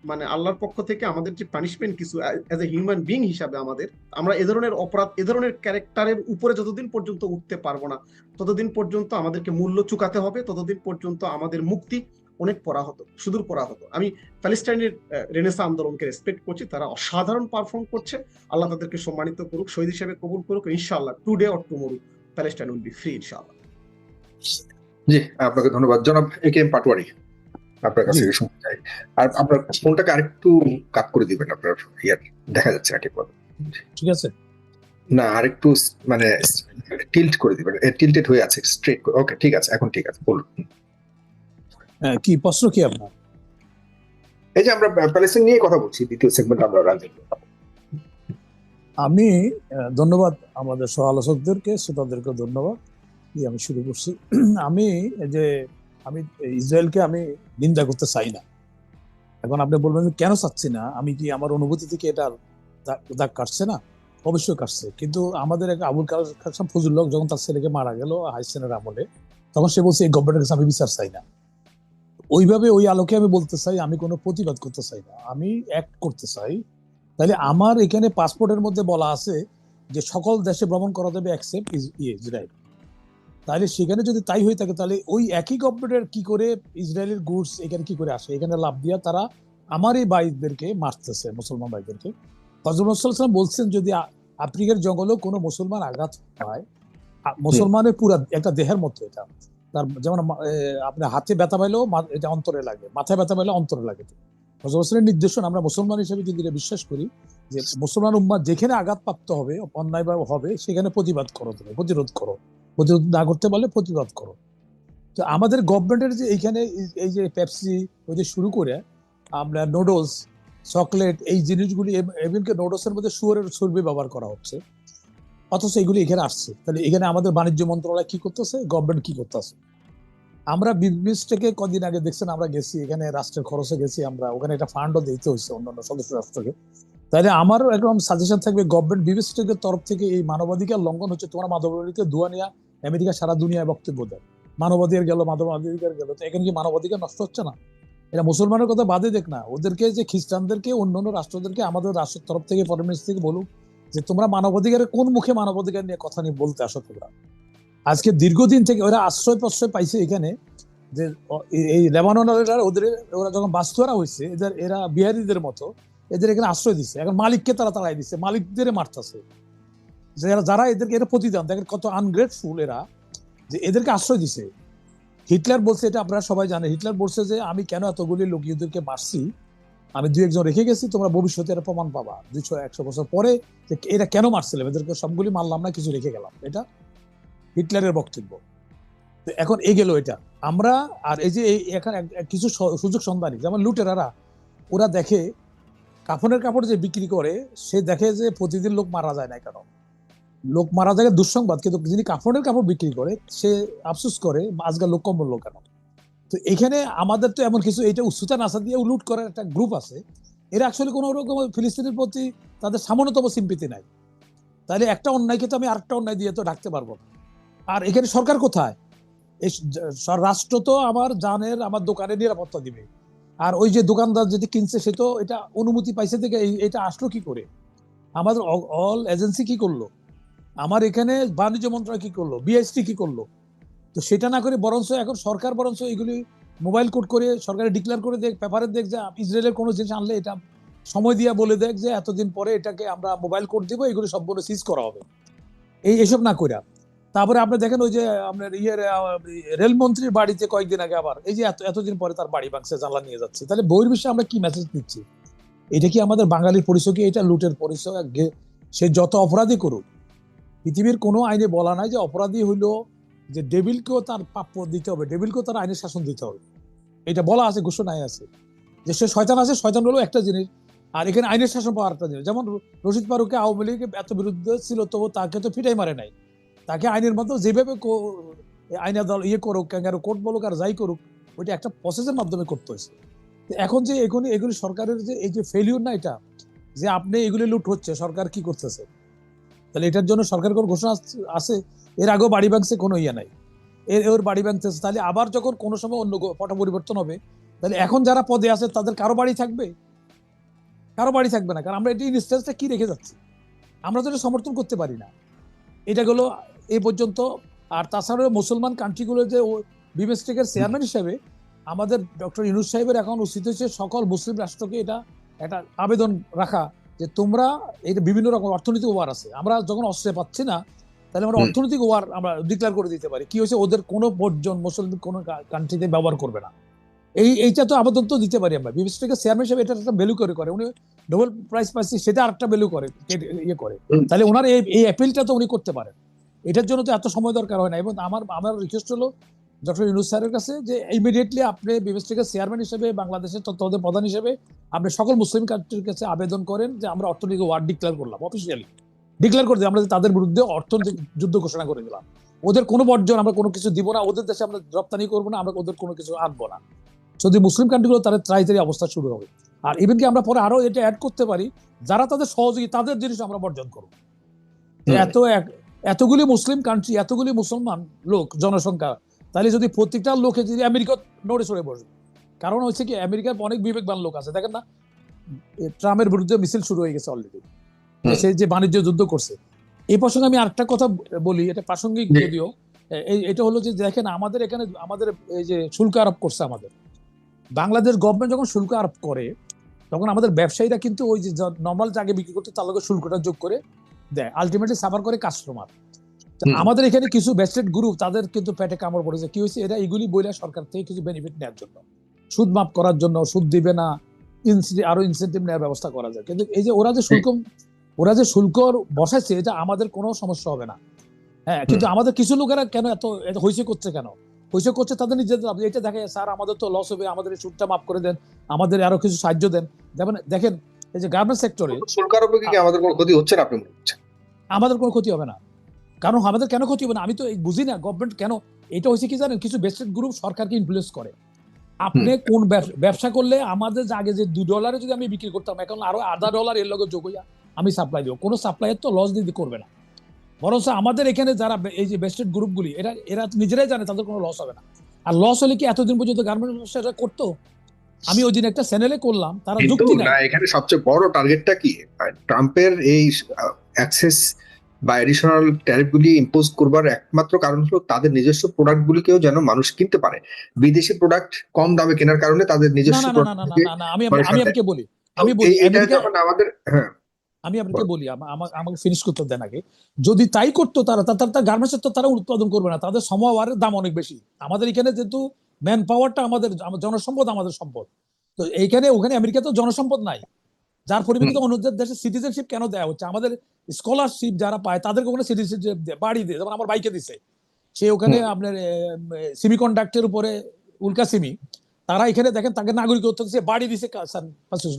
মানে আল্লাহর পক্ষ থেকে আমাদের যে পানিশমেন্ট কিছু অ্যাজ এ হিউম্যান বিং হিসাবে আমরা এ ধরনের অপরাধ, এ ধরনের ক্যারেক্টারের উপরে যতদিন পর্যন্ত উঠতে পারবো না, ততদিন পর্যন্ত আমাদেরকে মূল্য চুকাতে হবে, ততদিন পর্যন্ত আমাদের মুক্তি অনেক সুদূর পড়া হতো। আমি প্যালেস্টাইনের রেনেসা আন্দোলনকে রেসপেক্ট করছি, তারা অসাধারণ পারফর্ম করছে। আল্লাহ তাদেরকে সম্মানিত করুক, শহীদ হিসেবে কবুল করুক। ইনশাআল্লাহ today or tomorrow Palestine will be free ইনশাআল্লাহ। জি, আপনাকে ধন্যবাদ জনাব একেএম পাটোয়ারি, আপনার কাছে শুনতে চাই। আর আপনার ফোনটাকে আরেকটু কাট করে দিবেন, আপনার ইয়ার দেখা যাচ্ছে না ঠিক মতো। ঠিক আছে, না আরেকটু মানে টিল্ট করে দিবেন, টিল্টেড হয়ে আছে স্ট্রেট। ওকে, ঠিক আছে, এখন ঠিক আছে, বলুন। কি প্রশ্ন কি আপনার? এই যে আমরা প্যালেস্টাইন নিয়ে কথা বলছি, দ্বিতীয় সেগমেন্ট আমরা রাজনীতি। আমি ধন্যবাদ আমাদের সহ আলোচকদেরকে, শ্রোতাদেরকে ধন্যবাদ দিয়ে আমি শুরু করছি। আমি ইসরায়েলকে আমি নিন্দা করতে চাই না। এখন আপনি বলবেন কেন চাচ্ছি না, আমি কি আমার অনুভূতি থেকে এটা দাগ কাটছে না? অবশ্যই কাটছে। কিন্তু আমাদের এক আবুল কালাম ফজলুল হক যখন তার ছেলেকে মারা গেল হাইসেনের আমলে, তখন সে বলছে এই গভর্নমেন্টের কাছে আমি বিচার চাই না। ওইভাবে ওই আলোকে আমি বলতে চাই, আমি কোনো প্রতিবাদ করতে চাই না, আমি অ্যাক্ট করতে চাই। তাহলে আমার এখানে পাসপোর্টের মধ্যে বলা আছে যে সকল দেশে ভ্রমণ করা যাবে এক্সেপ্ট ইসরায়েল। তাহলে সেখানে যদি তাই হয়ে থাকে, তাহলে ওই একই গভর্নমেন্টের কি করে ইসরায়েলের গুডস এখানে কি করে আসে? এখানে লাভ দিয়া তারা আমার এই ভাইদেরকে মারতেছে, মুসলমান ভাইদেরকে। হযরত রাসূলুল্লাহ বলছেন যদি আফ্রিকার জঙ্গলেও কোনো মুসলমান আঘাত পায়, মুসলমানের পুরা একটা দেহের মতো এটা, তার যেমন আপনার হাতে ব্যথা পাইলেও এটা অন্তরে লাগে, মাথায় ব্যথা পাইলেও অন্তরে লাগে। হযরত রাসূলের নির্দেশন আমরা মুসলমান হিসেবে যদি বিশ্বাস করি যে মুসলমান উম্মাহ যেখানে আঘাতপ্রাপ্ত হবে, অন্যায় বা হবে, সেখানে প্রতিবাদ করো, তুমি প্রতিরোধ করো, প্রতিরোধ না করতে পারলে প্রতিবাদ করো। তো আমাদের গভর্নমেন্টের যে এইখানে এই যে পেপসি ওই যে শুরু করে আমরা নুডলস, চকলেট, এই জিনিসগুলি, এমনকি নুডলসের মধ্যে শুয়োরের চর্বি ব্যবহার করা হচ্ছে, অথচ এগুলি এখানে আসছে। তাহলে এখানে আমাদের বাণিজ্য মন্ত্রণালয় কি করতেছে, গভর্নমেন্ট কি করতেছে? আমরা বিজনেস থেকে কদিন আগে দেখছেন আমরা গেছি, এখানে রাষ্ট্রের খরচে গেছি আমরা, ওখানে একটা ফান্ডও দিতে হয়েছে অন্যান্য সদস্য রাষ্ট্রকে। তাহলে আমার একদম সাজেশন থাকবে গভর্নমেন্ট বিবেচকের তরফ থেকে এই মানবাধিকার লঙ্ঘন হচ্ছে, তোমরা মানবাধিকার দুয়া নিয়ে আমেরিকা সারা দুনিয়ায় বক্তব্য দেয়, মানবাধিকার গেল মানবাধিকার গেল, তো এখানে কি মানবাধিকার নষ্ট হচ্ছে না? এটা মুসলমানের কথা বাদে দেখ না, ওদেরকে যে খ্রিস্টানদেরকে অন্যান্য রাষ্ট্রদেরকে আমাদের রাষ্ট্রের তরফ থেকে ফরেন মিনিস্টার থেকে বলুক যে তোমরা মানবাধিকারের কোন মুখে মানবাধিকার নিয়ে কথা নিয়ে বলতে আসো তোমরা। আজকে দীর্ঘদিন থেকে ওরা আশ্রয় প্রশ্রয় পাইছে এখানে, যে এই লেবাননের ওরা যখন বাস্তুয়ারা হয়েছে এরা বিহারিদের মতো এদের এখানে আশ্রয় দিচ্ছে, এখন মালিককে তারা তাড়াই দিচ্ছে, মালিকদের মারতেছে, যারা এদেরকে এটা প্রতিদান দেখেন কত আনগ্রেটফুল এরা, যে এদেরকে আশ্রয় দিছে। হিটলার বলছে, এটা আপনারা সবাই জানেন, হিটলার বলছে যে আমি কেন এতগুলি লোক ইহুদিদেরকে মারছি, আমি 2-1 জন রেখে গেছি, তোমরা ভবিষ্যতে এর প্রমাণ পাবা 200-100 বছর পরে যে এরা কেন মারছিল, এদেরকে সবগুলি মারলাম না, কিছু রেখে গেলাম। এটা হিটলারের বক্তব্য। তো এখন গেল এটা আমরা, আর এই যে এখানে কিছু সুযোগ সন্ধানী যেমন লুটেরারা, ওরা দেখে কাফনের কাপড় যে বিক্রি করে, সে দেখে যে প্রতিদিন লোক মারা যায় না কেন, লোক মারা যায় দুঃসংবাদ, কিন্তু যিনি কাফনের কাপড় বিক্রি করে সে আফসোস করে আজকাল লোক কম বললো কেন। তো এখানে আমাদের তো এমন কিছু এইটা উচ্চতা নাসা দিয়ে লুট করার একটা গ্রুপ আছে, এরা আসলে কোনো রকম ফিলিস্তিনের প্রতি তাদের সামান্যতম সিম্পিতি নাই, তাহলে একটা অন্যায়কে তো আমি আরেকটা অন্যায় দিয়ে তো ঢাকতে পারবো না। আর এখানে সরকার কোথায়? এই রাষ্ট্র তো আমার জানের আমার দোকানে নিরাপত্তা দিবে, আর ওই যে দোকানদার যদি কিনছে সে তো এটা অনুমতি পাইছে থেকে এটা আসলো কি করে? আমাদের অল এজেন্সি কি করলো? আমার এখানে বাণিজ্য মন্ত্রণালয় কি করলো? বিএসটি কি করলো? তো সেটা না করে বরঞ্চ এখন সরকার বরঞ্চ এগুলি মোবাইল কোড করে সরকারে ডিক্লেয়ার করে দেখ, পেপারে দেখ যে ইসরায়েলের কোনো জিনিস আনলে এটা সময় দিয়ে বলে দেখ যে এতদিন পরে এটাকে আমরা মোবাইল কোড দিব, এগুলো সবগুলো সিজ করা হবে। এইসব না করে তারপরে আপনি দেখেন ওই যে আপনার রেলমন্ত্রীর বাড়িতে কয়েকদিন আগে আবার এই যে এতদিন পরে তার বাড়ি ভাঙছে, জানলা নিয়ে যাচ্ছে, তাহলে বহির্বিশ্বে আমরা কি মেসেজ দিচ্ছি? এটা কি আমাদের বাঙালির পরিচয়? কি এটা লুটের পরিচয়? সে যত অপরাধী করুক, পৃথিবীর কোনো আইনে বলা নাই যে অপরাধী হইলো যে ডেভিলকেও তার প্রাপ্য দিতে হবে, ডেভিলকেও তার আইনের শাসন দিতে হবে, এটা বলা আছে, ঘোষণায় আছে যে সে শয়তান আছে, শয়তান হলো একটা জিনিস, আর এখানে আইনের শাসন পাওয়ার একটা জিনিস। যেমন রশিদ ফারুককে আওয়ামী লীগ এত বিরুদ্ধে ছিল, তবু তাকে তো ফিটাই মারে নাই, তাকে আইনের মতো যেভাবে আইনের দল করুক, ক্যাঙ্গারু কোর্ট বলুক আর যাই করুক, ওইটা একটা প্রসেসের মাধ্যমে করতে হয়েছে। এখন যে এগুলি সরকারের যে এই যে ফেলিউর না, এটা যে আপনি এগুলি লুট হচ্ছে, সরকার কি করতেছে, তাহলে এটার জন্য সরকারের কোনো ঘোষণা আছে? এর আগেও বাড়ি ভাঙছে, কোনো ইয়ে নাই, ওর বাড়ি ভাঙতেছে, তাহলে আবার যখন কোনো সময় অন্য পট পরিবর্তন হবে, তাহলে এখন যারা পদে আছে তাদের কারো বাড়ি থাকবে? কারো বাড়ি থাকবে না, কারণ আমরা এই ইনস্টেন্সটা কি রেখে যাচ্ছি, আমরা তো এটা সমর্থন করতে পারি না। এটা গেলো এই পর্যন্ত। আর তাছাড়াও মুসলমান কান্ট্রিগুলো যে বিমস্টেকের চেয়ারম্যান হিসেবে আমাদের ডক্টর ইউনূস সাহেবের এখন উচিত হচ্ছে সকল মুসলিম রাষ্ট্রকে এটা একটা আবেদন রাখা যে তোমরা এটা বিভিন্ন রকম অর্থনৈতিক ওয়ার আছে, আমরা যখন অস্ত্রে পাচ্ছি না, তাহলে আমরা অর্থনৈতিক ওয়ার আমরা ডিক্লেয়ার করে দিতে পারি। কি হয়েছে, ওদের কোনো বর্জন মুসলিম কোনো কান্ট্রিতে ব্যবহার করবে না, এইটা তো আবেদন তো দিতে পারি আমরা। বিমস্টেকের চেয়ারম্যান হিসেবে এটা একটা ভ্যালু করে উনি নোবেল প্রাইজ পাচ্ছি, সেটা আরেকটা ভ্যালু করে ইয়ে করে, তাহলে ওনার এই অ্যাপিলটা তো উনি করতে পারেন। এটার জন্য তো এত সময় দরকার হয় না। এবং আমার রিকোয়েস্ট হলো ডক্টর ইউনূস স্যারের কাছে যে ইমিডিয়েটলি আপনি বিমস্টেকের চেয়ারম্যান হিসেবে, বাংলাদেশের তত্ত্বাবধায়ক প্রধান হিসেবে আপনি সকল মুসলিম কান্ট্রির কাছে আবেদন করেন যে আমরা অর্থনৈতিক ওয়ার ডিক্লেয়ার করলাম, অফিসিয়ালি ডিক্লেয়ার করে দিই, আমরা তাদের বিরুদ্ধে অর্থনৈতিক যুদ্ধ ঘোষণা করে দিলাম, ওদের কোনো বর্জন আমরা কোনো কিছু দিব না, ওদের দেশে আমরা রপ্তানি করবো না, আমরা ওদের কোনো কিছু আনবো না। যদি মুসলিম কান্ট্রিগুলো তাদের ত্রাইতারি অবস্থা শুরু হবে। আর ইভেন কি আমরা পরে আরো এটা অ্যাড করতে পারি, যারা তাদের সহযোগী তাদের জিনিস আমরা বর্জন করবো। এতগুলি মুসলিম কান্ট্রি, এতগুলি মুসলমান লোক জনসংখ্যা, তাহলে যদি প্রত্যেকটা লোকে যদি আমেরিকা নড়ে চড়ে বসবে, কারণ হচ্ছে কি আমেরিকার অনেক বিবেকবান লোক আছে, দেখেন না ট্রাম্পের বিরুদ্ধে মিছিল শুরু হয়ে গেছে অলরেডি, সে যে বাণিজ্য যুদ্ধ করছে। এই প্রসঙ্গে আমি আরেকটা কথা বলি, এটা প্রাসঙ্গিক যদিও, এটা হলো যে দেখেন আমাদের এখানে আমাদের এই যে শুল্ক আরোপ করছে, আমাদের বাংলাদেশ গভর্নমেন্ট যখন শুল্ক আরোপ করে তখন আমাদের ব্যবসায়ীরা কিন্তু ওই যে নর্মাল জায়গায় বিক্রি করতে তার লগে শুল্কটা যোগ করে দেয়, আলটিমেটলি সাফার করে কাস্টমার। আমাদের এখানে কিছু বেস্টেড গ্রুপ তাদের কিন্তু পেটে কামড় পড়েছে, কি হয়েছে, এরা এইগুলি বইলা সরকার থেকে কিছু বেনিফিট নেওয়ার জন্য, সুদ মাফ করার জন্য, সুদ দিবে না, আরো ইনসেন্টিভ নেওয়ার ব্যবস্থা করা যায়। কিন্তু এই যে ওরা যে শুল্ক বসাইছে, এটা আমাদের কোনো সমস্যা হবে না, হ্যাঁ, কিন্তু আমাদের কিছু লোকেরা কেন এত হইছে করছে, কেন হইছে করছে, তাদের নিজেদের এটা দেখে স্যার আমাদের তো লস হবে, আমাদের এই সুদটা মাফ করে দেন, আমাদের আরো কিছু সাহায্য দেন। যেমন দেখেন এই যে গার্মেন্টস সেক্টরে শুল্ক আরোপে কি আমাদের কোনো ক্ষতি হচ্ছে না? আপনি বলছেন আমাদের কোনো ক্ষতি হবে না, কারণ আমাদের কেন ক্ষতি হবে না, আমি তো বুঝি না গভর্নমেন্ট কেন। এটা হয়েছে কি জানেন, কিছু বেস্টেড গ্রুপ সরকারকে ইনফ্লুয়েন্স করে, আপনি কোন ব্যবসা করলে আমাদের যে আগে যে $2 যদি আমি বিক্রি করতাম, এখন আরো $0.5 এর লগে যোগ হইয়া আমি সাপ্লাই দিব, কোনো সাপ্লাইয়ের তো লস দিতে করবে না। বরং আমাদের এখানে যারা এই যে বেস্টেড গ্রুপগুলি, এরা নিজেরাই জানে তাদের কোনো লস হবে না। আর লস হলে কি এতদিন পর্যন্ত গার্মেন্টস ব্যবসাটা করতো? আমি ওই দিন একটা চ্যানেলে করলাম, তারা কিন্তু যুক্তি নাই। না, এখানে সবচেয়ে বড় টার্গেটটা কি? ট্রাম্পের এই অ্যাক্সেস বা এডিশনাল ট্যারিফ গুলি ইম্পোজ করবার একমাত্র কারণ হলো তাদের নিজস্ব প্রোডাক্ট গুলিকেও যেন মানুষ কিনতে পারে। বিদেশি প্রোডাক্ট কম দামে কেনার কারণে তাদের না নিজস্ব না না না প্রোডাক্ট না না না, আমি আপনাকে বলি, এটা যখন আমাদের আমি আপনাকে বলি, আমাকে ফিনিশ করতে দেন আগে। যদি তাই করতো তারা, তার গার্মেন্টস তো তারা উৎপাদন করবে না, তাদের সমওয়ারের দাম অনেক বেশি। আমাদের এখানে যেহেতু ম্যান পাওয়ারটা আমাদের জনসম্পদ, আমাদের সম্পদ, তো এইখানে ওখানে আমেরিকা তো জনসম্পদ নাই, যার পরিপ্রেক্ষিতে অন্য দেশের সিটিজেনশিপ কেন দেওয়া হচ্ছে? আমাদের স্কলারশিপ যারা পায় তাদেরকে ওখানে সিটিজেনশিপ বাড়ি দিয়ে, যেমন আমার বাইকে দিছে, সে ওখানে আপনার সেমিকন্ডাক্টরের উপরে উল্কা সিমি, তারা এখানে দেখেন তাকে নাগরিকত্ব দিচ্ছে, বাড়ি দিছে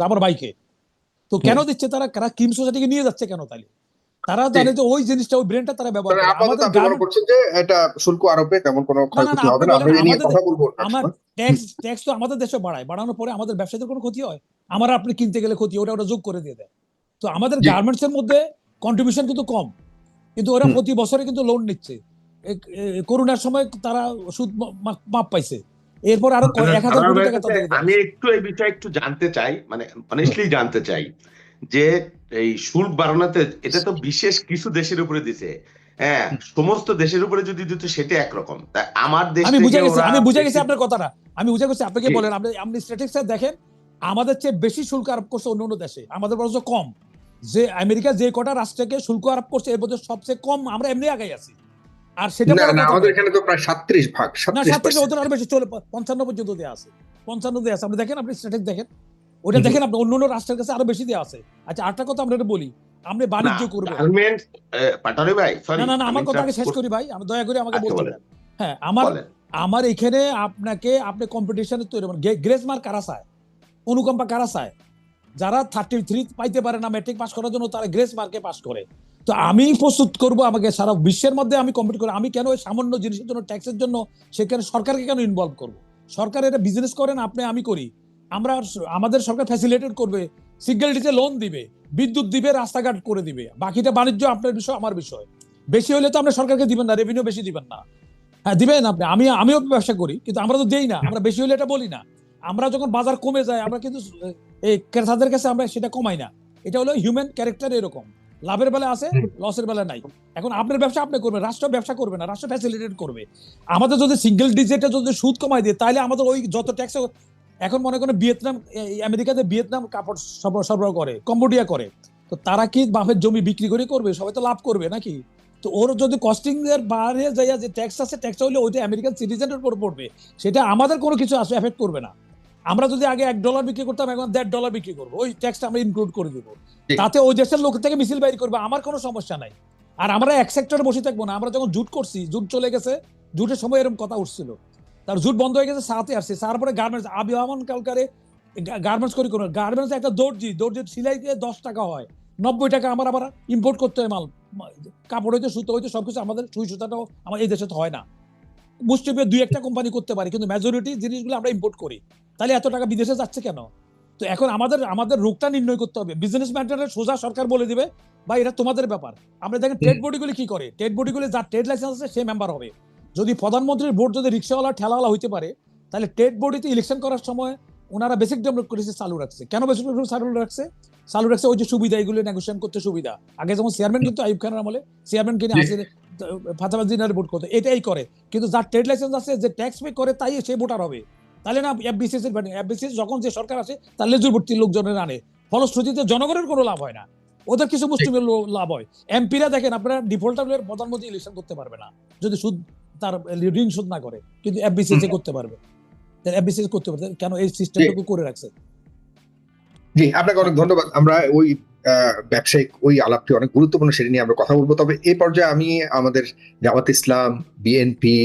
আমার বাইকে। তো কেন দিচ্ছে তারা? কিম সোসাইটিকে নিয়ে যাচ্ছে কেন? তাহলে তারা জানে যে ওই জিনিসটা, ওই ব্রেনটা তারা ব্যবহার করে। আপাতত আপনি মনে করছেন যে এটা শুল্ক আরোপে তেমন কোনো ক্ষয়ক্ষতি হবে না, আমরা এই নিয়ে কথা বলবো। আমার ট্যাক্স তো আমাদের দেশে বাড়ানোর পরে আমাদের ব্যবসায়ীদের কোনো ক্ষতি হয়? আমার আপনি কিনতে গেলে ক্ষতি, ওটা যোগ করে দিয়ে দেয়। তো আমাদের গার্মেন্টস এর মধ্যে কন্ট্রিবিউশন কিন্তু কম, কিন্তু ওরা প্রতি বছরে কিন্তু লোন নিচ্ছে। করোনার সময় তারা সুদ মাপ পাইছে, এরপর আরো 1000 কোটি টাকা তাদের। আমি একটু এই বিষয়ে একটু জানতে চাই, মানে অনেস্টলি জানতে চাই যে এই শুল্ক বাড়ানোতে এটা তো বিশেষ কিছু দেশের উপরে দিছে, হ্যাঁ, সমস্ত দেশের উপরে যদি দিত সেটা একরকম। তাই আমার দেশ আমি বুঝে থেকে গেছি, ওরা আমি বুঝে গেছি আপনার কথাটা, আমি বুঝে গেছি। আপনাকে বলেন, আপনি স্ট্যাটিস্টিক্স দেখেন, আমাদের চেয়ে বেশি শুল্ক আরোপ করছে অন্য দেশে, আমাদের বরঞ্চ কম। যে আমেরিকা যে কটা রাষ্ট্রকে শুল্ক আরোপ করছে এর মধ্যে সবচেয়ে কম আমরা এমনি আগাই আছি। আর সেটা আমাদের এখানে তো প্রায় 37 ভাগ, না 37 ওদের আরো বেশি, 55 পর্যন্ত দেওয়া আছে, 55 দেওয়া আছে। আপনি দেখেন, আপনি স্ট্যাটিস্টিক্স দেখেন, ওটা দেখেন, আপনি অন্য রাষ্ট্রের কাছে আরো বেশি দেওয়া আছে। আচ্ছা, আরেকটা কথা আমরা বলি, আমরা বাণিজ্য করবো। পাটারি ভাই, সরি, না, আমার কথা আগে শেষ করি ভাই, আমি দয়া করে আমাকে বলতে দেন। হ্যাঁ, আমার এখানে আপনি কম্পিটিশনে তৈরি, গ্রেস মার্ক কারা চায়, অনুকম্পা কারা চায়? যারা 33 পাইতে পারে না ম্যাট্রিক পাস করার জন্য, তারা গ্রেস মার্কে পাস করে। তো আমি প্রস্তুত করব আমাকে সারা বিশ্বের মধ্যে আমি কম্পিট করি। আমি কেন ওই সামান্য জিনিসের জন্য, ট্যাক্সের জন্য সেখানে সরকারকে কেন ইনভলভ করব? সরকার এটা বিজনেস করেন, আমি করি। আমাদের সরকার ফ্যাসিলিটেট করবে, সিকিউরিটিতে লোন দিবে, বিদ্যুৎ দিবে, রাস্তাঘাট করে দিবে। বাকিটা বাণিজ্য আপনার বিষয়, আমার বিষয়। বেশি হলে তো আপনি সরকারকে দিবেন না, রেভিনিউ বেশি দিবেন না। হ্যাঁ দিবেন আপনি, আমিও ব্যবসা করি, কিন্তু আমরা তো দেই না। আমরা বেশি হলে এটা বলি না। আমরা যখন বাজার কমে যায়, আমরা কিন্তু এই ক্রেতাদের কাছে আমরা সেটা কমাই না। এটা হলো হিউম্যান ক্যারেক্টার, এরকম লাভের বেলা আছে, লসের বেলা নাই। এখন আপনার ব্যবসা আপনি করবেন, রাষ্ট্র ব্যবসা করবে না, রাষ্ট্র ফ্যাসিলিটেট করবে। আমাদের যদি সিঙ্গেল ডিজিটে যদি সুদ কমাই দিয়ে, তাহলে আমাদের ওই যত ট্যাক্স, এখন মনে করেন ভিয়েতনাম, আমেরিকাতে ভিয়েতনাম কাপড় সরবরাহ করে, কম্বোডিয়া করে, তো তারা কি বাপের জমি বিক্রি করে করবে? সবাই তো লাভ করবে নাকি? তো ওর যদি কস্টিং এর বাইরে যাইয়া যে ট্যাক্স আছে, ট্যাক্স হলে ওইটা আমেরিকান সিটিজেনের উপর পড়বে, সেটা আমাদের কোনো কিছু আসলে এফেক্ট করবে না। আমরা যদি আগে $1 বিক্রি করতাম, এখন $1.5 বিক্রি করবো, ওই ট্যাক্সটা আমরা ইনক্লুড করে দিব। তাতে ওই দেশের লোক থেকে মিছিল বাইর করবে, আমার কোনো সমস্যা নাই। আর আমরা এক সেক্টরে বসে থাকবো না। আমরা যখন জুট করছি, জুট চলে গেছে, জুটের সময় এরকম কথা উঠছিল, তার জুট বন্ধ হয়ে গেছে, সাথে আসছে। তারপরে গার্মেন্টস, আবিহমান কালকারে গার্মেন্টস করি, কোনো গার্মেন্টস একটা দর্জি সিলাই দিয়ে 10 টাকা হয়, 90 টাকা আমার আবার ইম্পোর্ট করতে হয় মাল, কাপড় হইতে, সুতো হইতে, সবকিছু। আমাদের সুই সুতাটাও আমার এই দেশে তো হয় না। মুষ্টিপে 2-1টা কোম্পানি করতে পারি, কিন্তু মেজরিটি জিনিসগুলো আমরা ইম্পোর্ট করি। তাহলে এত টাকা বিদেশে যাচ্ছে কেন? তো এখন আমাদের রোগটা নির্ণয় করতে হবে। বিজনেস ম্যাটারে সোজা সরকার বলে দিবে, বা এটা তোমাদের ব্যাপার। আমরা দেখেন ট্রেড বডিগুলি কি করে, ট্রেড বডিগুলি যার ট্রেড লাইসেন্স আছে সে মেম্বার হবে। যদি প্রধানমন্ত্রীর ভোট যদি রিক্সাওয়ালা ঠেলাওয়ালা হইতে পারে, তাহলে ট্রেড বডিতে ইলেকশন করার সময় ওনারা বেসিক ডেমোক্রেসি চালু রাখছে। কেন বেসিক ডেমোক্রেসি চালু রাখছে? ওই যে সুবিধা, এগুলো নেগোসিয়েশন করতে সুবিধা। আগে যেমন চেয়ারম্যান কিন্তু আইয়ুব খানের আমলে চেয়ারম্যান কিনে আসলে ফাঁচাবাজি ভোট করতে, এটাই করে। কিন্তু যার ট্রেড লাইসেন্স আছে, যে ট্যাক্স পে করে, তাই সে ভোটার হবে। তাহলে না এফবিসিএস যখন যে সরকার আসে, তার লেজুরবর্তী লোকজনের আনে, ফলশ্রুতিতে জনগণের কোনো লাভ হয় না, ওদের কিছু মুসলিমের লাভ হয়। এমপিরা দেখেন, আপনারা ডিফল্টার প্রধানমন্ত্রী ইলেকশন করতে পারবে না যদি সুদ, তার ঋণ শোধ না করে, কিন্তু এফবিসিএস করতে পারবে। এফবিসিএস করতে পারবে কেন? এই সিস্টেমটুকু করে রাখছে। জি, আপনাকে অনেক ধন্যবাদ। আমরা ওই ব্যবসায়িক ওই আলাপটি অনেক গুরুত্বপূর্ণ, সেটি নিয়ে আমরা কথা বলবো। তবে এই পর্যায়ে আমি আমাদের জামাত ইসলাম, বিএনপি,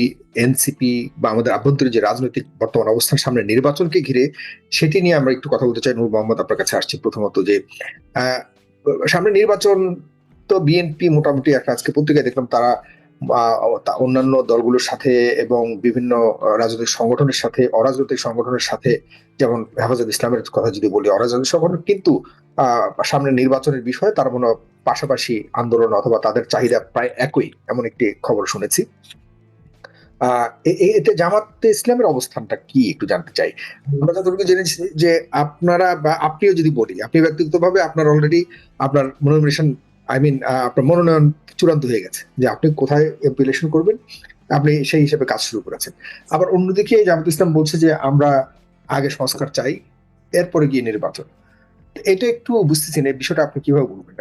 এনসিপি বা আমাদের আভ্যন্তরীণ যে রাজনৈতিক বর্তমান অবস্থান, সামনে নির্বাচনকে ঘিরে, সেটি নিয়ে আমরা একটু কথা বলতে চাই। নূর মোহাম্মদ, আপনার কাছে আসছি প্রথমত, যে সামনে নির্বাচন তো বিএনপি মোটামুটি একটা, আজকে পত্রিকায় দেখলাম তারা অন্যান্য দলগুলোর সাথে এবং বিভিন্ন রাজনৈতিক সংগঠনের সাথে, অরাজনৈতিক সংগঠনের সাথে, যেমন হেফাজত ইসলামের কথা যদি বলি, অরাজনৈতিক সংগঠন কিন্তু সামনে নির্বাচনের বিষয়ে তার মনে পাশাপাশি আন্দোলন অথবা তাদের চাহিদা প্রায় একই, এমন একটি খবর শুনেছি। এতে জামাতে ইসলামের অবস্থানটা কি একটু জানতে চাই। আমরা যতটুকু জেনেছি যে আপনারা বা আপনিও যদি বলি, আপনি ব্যক্তিগতভাবে আপনার অলরেডি আপনার নমিনেশন আপনার মনোনয়ন চূড়ান্ত হয়ে গেছে যে আপনি কোথায় এমপি ইলেকশন করবেন, আপনি সেই হিসেবে কাজ শুরু করেছেন। আবার অন্যদিকে জামাত ইসলাম বলছে যে আমরা আগে সংস্কার চাই, এরপরে গিয়ে নির্বাচন। এটা একটু বুঝতেছি না, এই বিষয়টা আপনি কিভাবে বলবেন?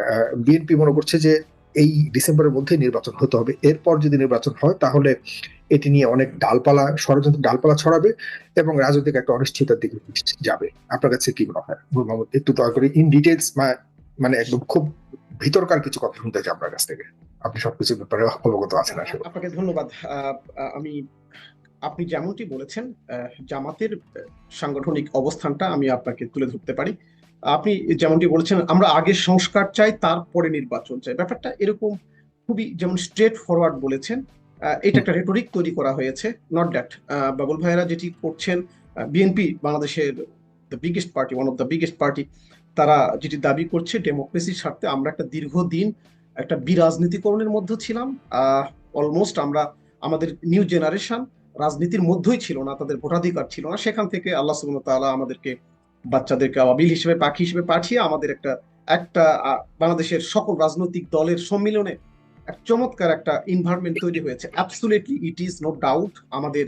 বিএনপি মনে করছে যে এই ডিসেম্বরের মধ্যে নির্বাচন হতে হবে, এরপর যদি নির্বাচন হয় তাহলে এটি নিয়ে অনেক ডালপালা ছড়াবে এবং রাজনৈতিক একটা অনিশ্চয়তার দিকে যাবে। আপনার কাছে কি মনে হয় নূর মোহাম্মদ? একটু দয়া করে ইন ডিটেলস, মানে একদম খুব ভিতরকার কিছু কথা শুনতে চাই আপনার কাছ থেকে। আপনি সবকিছুর ব্যাপারে অবগত আছেন আসলে। আপনাকে ধন্যবাদ। আপনি যেমনটি বলেছেন, জামাতের সাংগঠনিক অবস্থানটা আমি আপনাকে তুলে ধরতে পারি। আপনি যেমনটি বলেছেন আমরা আগে সংস্কার চাই, তারপরে নির্বাচন চাই, ব্যাপারটা এরকম খুবই যেমন স্ট্রেট ফরওয়ার্ড বলেছেন। এটা একটা রেটরিক তৈরি করা হয়েছে, নট দ্যাট। বাবুল ভাইয়েরা যেটি করছেন, বিএনপি বাংলাদেশের the biggest party, one of the biggest party, তারা যেটি দাবি করছে ডেমোক্রেসির স্বার্থে আমরা একটা দীর্ঘদিন একটা বিরাজনীতিকরণের মধ্যে ছিলাম। অলমোস্ট আমরা, আমাদের নিউ জেনারেশন রাজনীতির মধ্যেই ছিল না, তাদের ভোটাধিকার ছিল না। সেখান থেকে আল্লাহ সুবহানাহু ওয়া তাআলা আমাদেরকে, বাচ্চাদেরকে আবাবিল হিসেবে, পাখি হিসেবে পাঠিয়ে আমাদের একটা বাংলাদেশের সকল রাজনৈতিক দলের সম্মিলনে এক চমৎকার একটা এনভায়রনমেন্ট তৈরি হয়েছে। Absolutely it is no doubt আমাদের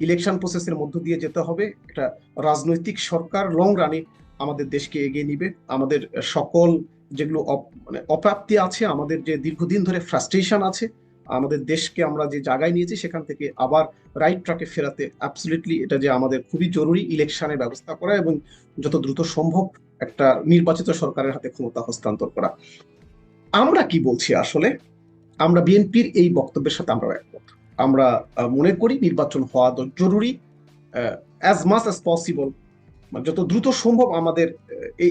ইলেকশন প্রসেসের মধ্য দিয়ে যেতে হবে। একটা রাজনৈতিক সরকার লং রানে আমাদের দেশকে এগিয়ে নিবে। আমাদের সকল যেগুলো মানে অপ্রাপ্তি আছে, আমাদের যে দীর্ঘদিন ধরে ফ্রাস্ট্রেশন আছে, আমাদের দেশকে আমরা যে জায়গায় নিয়েছি সেখান থেকে আবার রাইট ট্র্যাকে ফেরাতে অ্যাবসলিউটলি এটা যে আমাদের খুবই জরুরি ইলেকশনের ব্যবস্থা করা এবং যত দ্রুত সম্ভব একটা নির্বাচিত সরকারের হাতে ক্ষমতা হস্তান্তর করা। আমরা কি বলছি আসলে, আমরা বিএনপির এই বক্তব্যের সাথে আমরা একমত। আমরা মনে করি নির্বাচন হওয়া জরুরি, অ্যাজ মাচ অ্যাজ পসিবল, যত দ্রুত সম্ভব আমাদের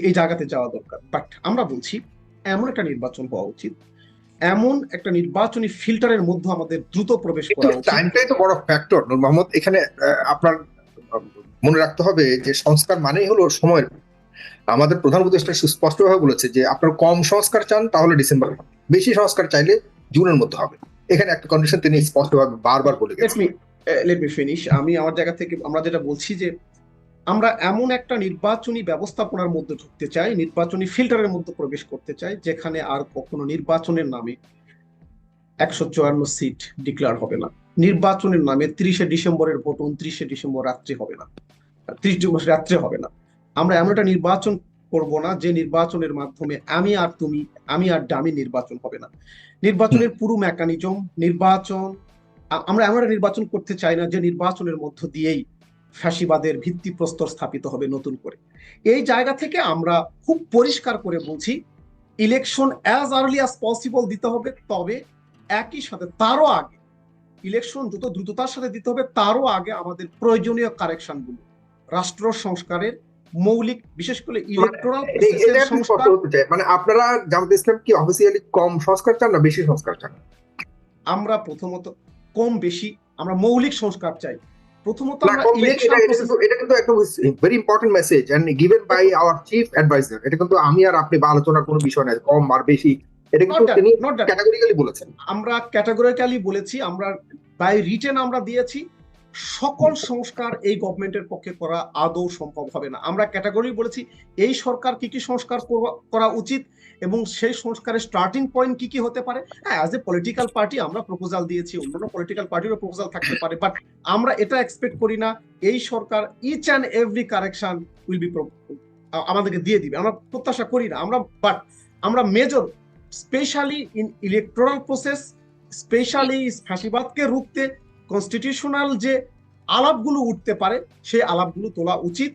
এই জায়গাতে যাওয়া দরকার। বাট আমরা বলছি এমন একটা নির্বাচন হওয়া উচিত, এমন একটা নির্বাচনী ফিল্টারের মধ্যে আমাদের দ্রুত প্রবেশ করা উচিত। টাইমটাই তো বড় ফ্যাক্টর নূর মোহাম্মদ। এখানে আপনার মনে রাখতে হবে যে সংস্কার মানেই হলো সময়ের। আমাদের প্রধান উপদেষ্টা সুস্পষ্টভাবে বলেছে যে আপনার কম সংস্কার চান তাহলে ডিসেম্বর হবে, বেশি সংস্কার চাইলে জুনের মধ্যে হবে। এখানে একটা কন্ডিশন তিনি স্পষ্টভাবে বারবার বলে গেছেন। Let me finish. আমি আমার জায়গা থেকে আমরা যেটা বলছি যে আমরা এমন একটা নির্বাচনী ব্যবস্থাপনার মধ্যে ঢুকতে চাই, নির্বাচনী ফিল্টারের মধ্যে প্রবেশ করতে চাই, যেখানে আর কখনো নির্বাচনের নামে 154 সিট ডিক্লেয়ার হবে না। নির্বাচনের নামে 30শে ডিসেম্বরের ভোট 29শে ডিসেম্বর রাত্রে হবে না, 30 রাত্রে হবে না। আমরা এমন একটা নির্বাচন করব না যে নির্বাচনের মাধ্যমে আমি আর তুমি, আমি আর ডামি নির্বাচন হবে না। নির্বাচনের পুরো মেকানিজম, নির্বাচন, আমরা এমন একটা নির্বাচন করতে চাই না যে নির্বাচনের মধ্য দিয়েই ফ্যাসিবাদের ভিত্তিপ্রস্তর স্থাপিত হবে নতুন করে। এই জায়গা থেকে আমরা খুব পরিষ্কার করে বলছি election as early as possible দিতে হবে, তবে একই সাথে তারও আগে ইলেকশন যত দ্রুততার সাথে দিতে হবে, তারও আগে আমাদের প্রয়োজনীয় কারেকশনগুলো রাষ্ট্র সংস্কারের মৌলিক, বিশেষ করে ইলেকটোরাল প্রসেসের সংস্কার। মানে আপনারা জামাত ইসলাম কি অফিসিয়ালি কম সংস্কার চান না বেশি সংস্কার চান? আমরা প্রথমত কম বেশি, আমরা মৌলিক সংস্কার চাই। প্রথমত আমরা ইলেকশন প্রসেস, এটা কিন্তু একটা very important message and given by our chief adviser. এটা কিন্তু আমি আর আপনি বা আলোচনার কোনো বিষয় নয়, কম আর বেশি, এটা কিন্তু তিনি ক্যাটাগরিক্যালি বলেছেন। আমরা ক্যাটাগরিক্যালি বলেছি, আমরা বাই রিটেন আমরা দিয়েছি সকল সংস্কার এই গভর্নমেন্টের পক্ষে করা আদৌ সম্ভব হবে না। আমরা ক্যাটাগরি বলেছি এই সরকার কি কি সংস্কার করা উচিত এবং সেই সংস্কারের স্টার্টিং পয়েন্ট কি কি হতে পারে। হ্যাঁ, অ্যাজ এ পলিটিক্যাল পার্টি আমরা প্রপোজাল দিয়েছি, অন্যান্য পলিটিক্যাল পার্টিরও প্রপোজাল থাকতে পারে, বাট আমরা এটা এক্সপেক্ট করি না এই সরকার each and every correction will be আমাদেরকে দিয়ে দিবে, আমরা প্রত্যাশা করি না। আমরা major specially in electoral process, specially ফ্যাসিবাদকে রুখতে কনস্টিটিউশনাল যে আলাপগুলো উঠতে পারে সেই আলাপগুলো তোলা উচিত।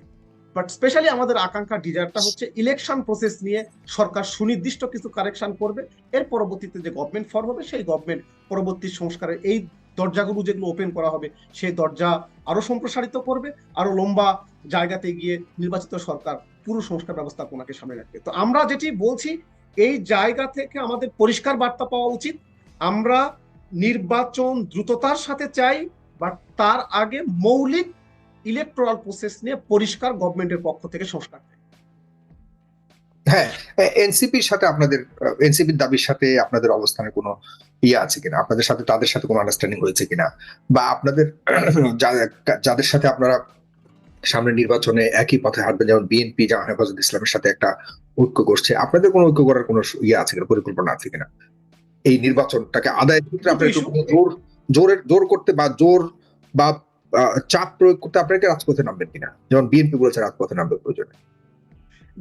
বাট স্পেশালি আমাদের আকাঙ্ক্ষা, ডিজায়ারটা হচ্ছে ইলেকশন প্রসেস নিয়ে সরকার সুনির্দিষ্ট কিছু কারেকশন করবে, এর পরবর্তীতে যে গভর্নমেন্ট ফর্ম হবে সেই গভর্নমেন্ট পরবর্তী সংস্কারের এই দরজাগুলো যেগুলো ওপেন করা হবে সেই দরজা আরো সম্প্রসারিত করবে, আরো লম্বা জায়গাতে গিয়ে নির্বাচিত সরকার পুরো সংস্কার ব্যবস্থাপনাকে সামনে রাখবে। তো আমরা যেটি বলছি এই জায়গা থেকে আমাদের পরিষ্কার বার্তা পাওয়া উচিত, আমরা নির্বাচন দ্রুততার সাথে চাই, বাট তার আগে মৌলিক ইলেকটোরাল প্রসেস নিয়ে পরিষ্কার গভর্নমেন্টের পক্ষ থেকে সংস্কার চাই। হ্যাঁ, এনসিপির সাথে আপনাদের, এনসিপির দাবির সাথে আপনাদের অবস্থানের কোনো ইয়ে আছে কিনা, আপনাদের সাথে তাদের সাথে কোনো আন্ডারস্ট্যান্ডিং হয়েছে কিনা, বা আপনাদের যাদের সাথে আপনারা সামনে নির্বাচনে একই পথে হাঁটবেন, যেমন বিএনপি জামাত হেফাজত ইসলামের সাথে একটা ঐক্য করছে, আপনাদের কোনো ঐক্য করার কোনো ইয়ে আছে কিনা, পরিকল্পনা আছে কিনা এই নির্বাচনটাকে আদায়ের ক্ষেত্রে আপনার একটু জোর করতে বা চাপ প্রয়োগ করতে আপনারা কি রাজপথে নামবেন কিনা, যেমন বিএনপি বলেছে রাজপথে নামবে প্রয়োজনে?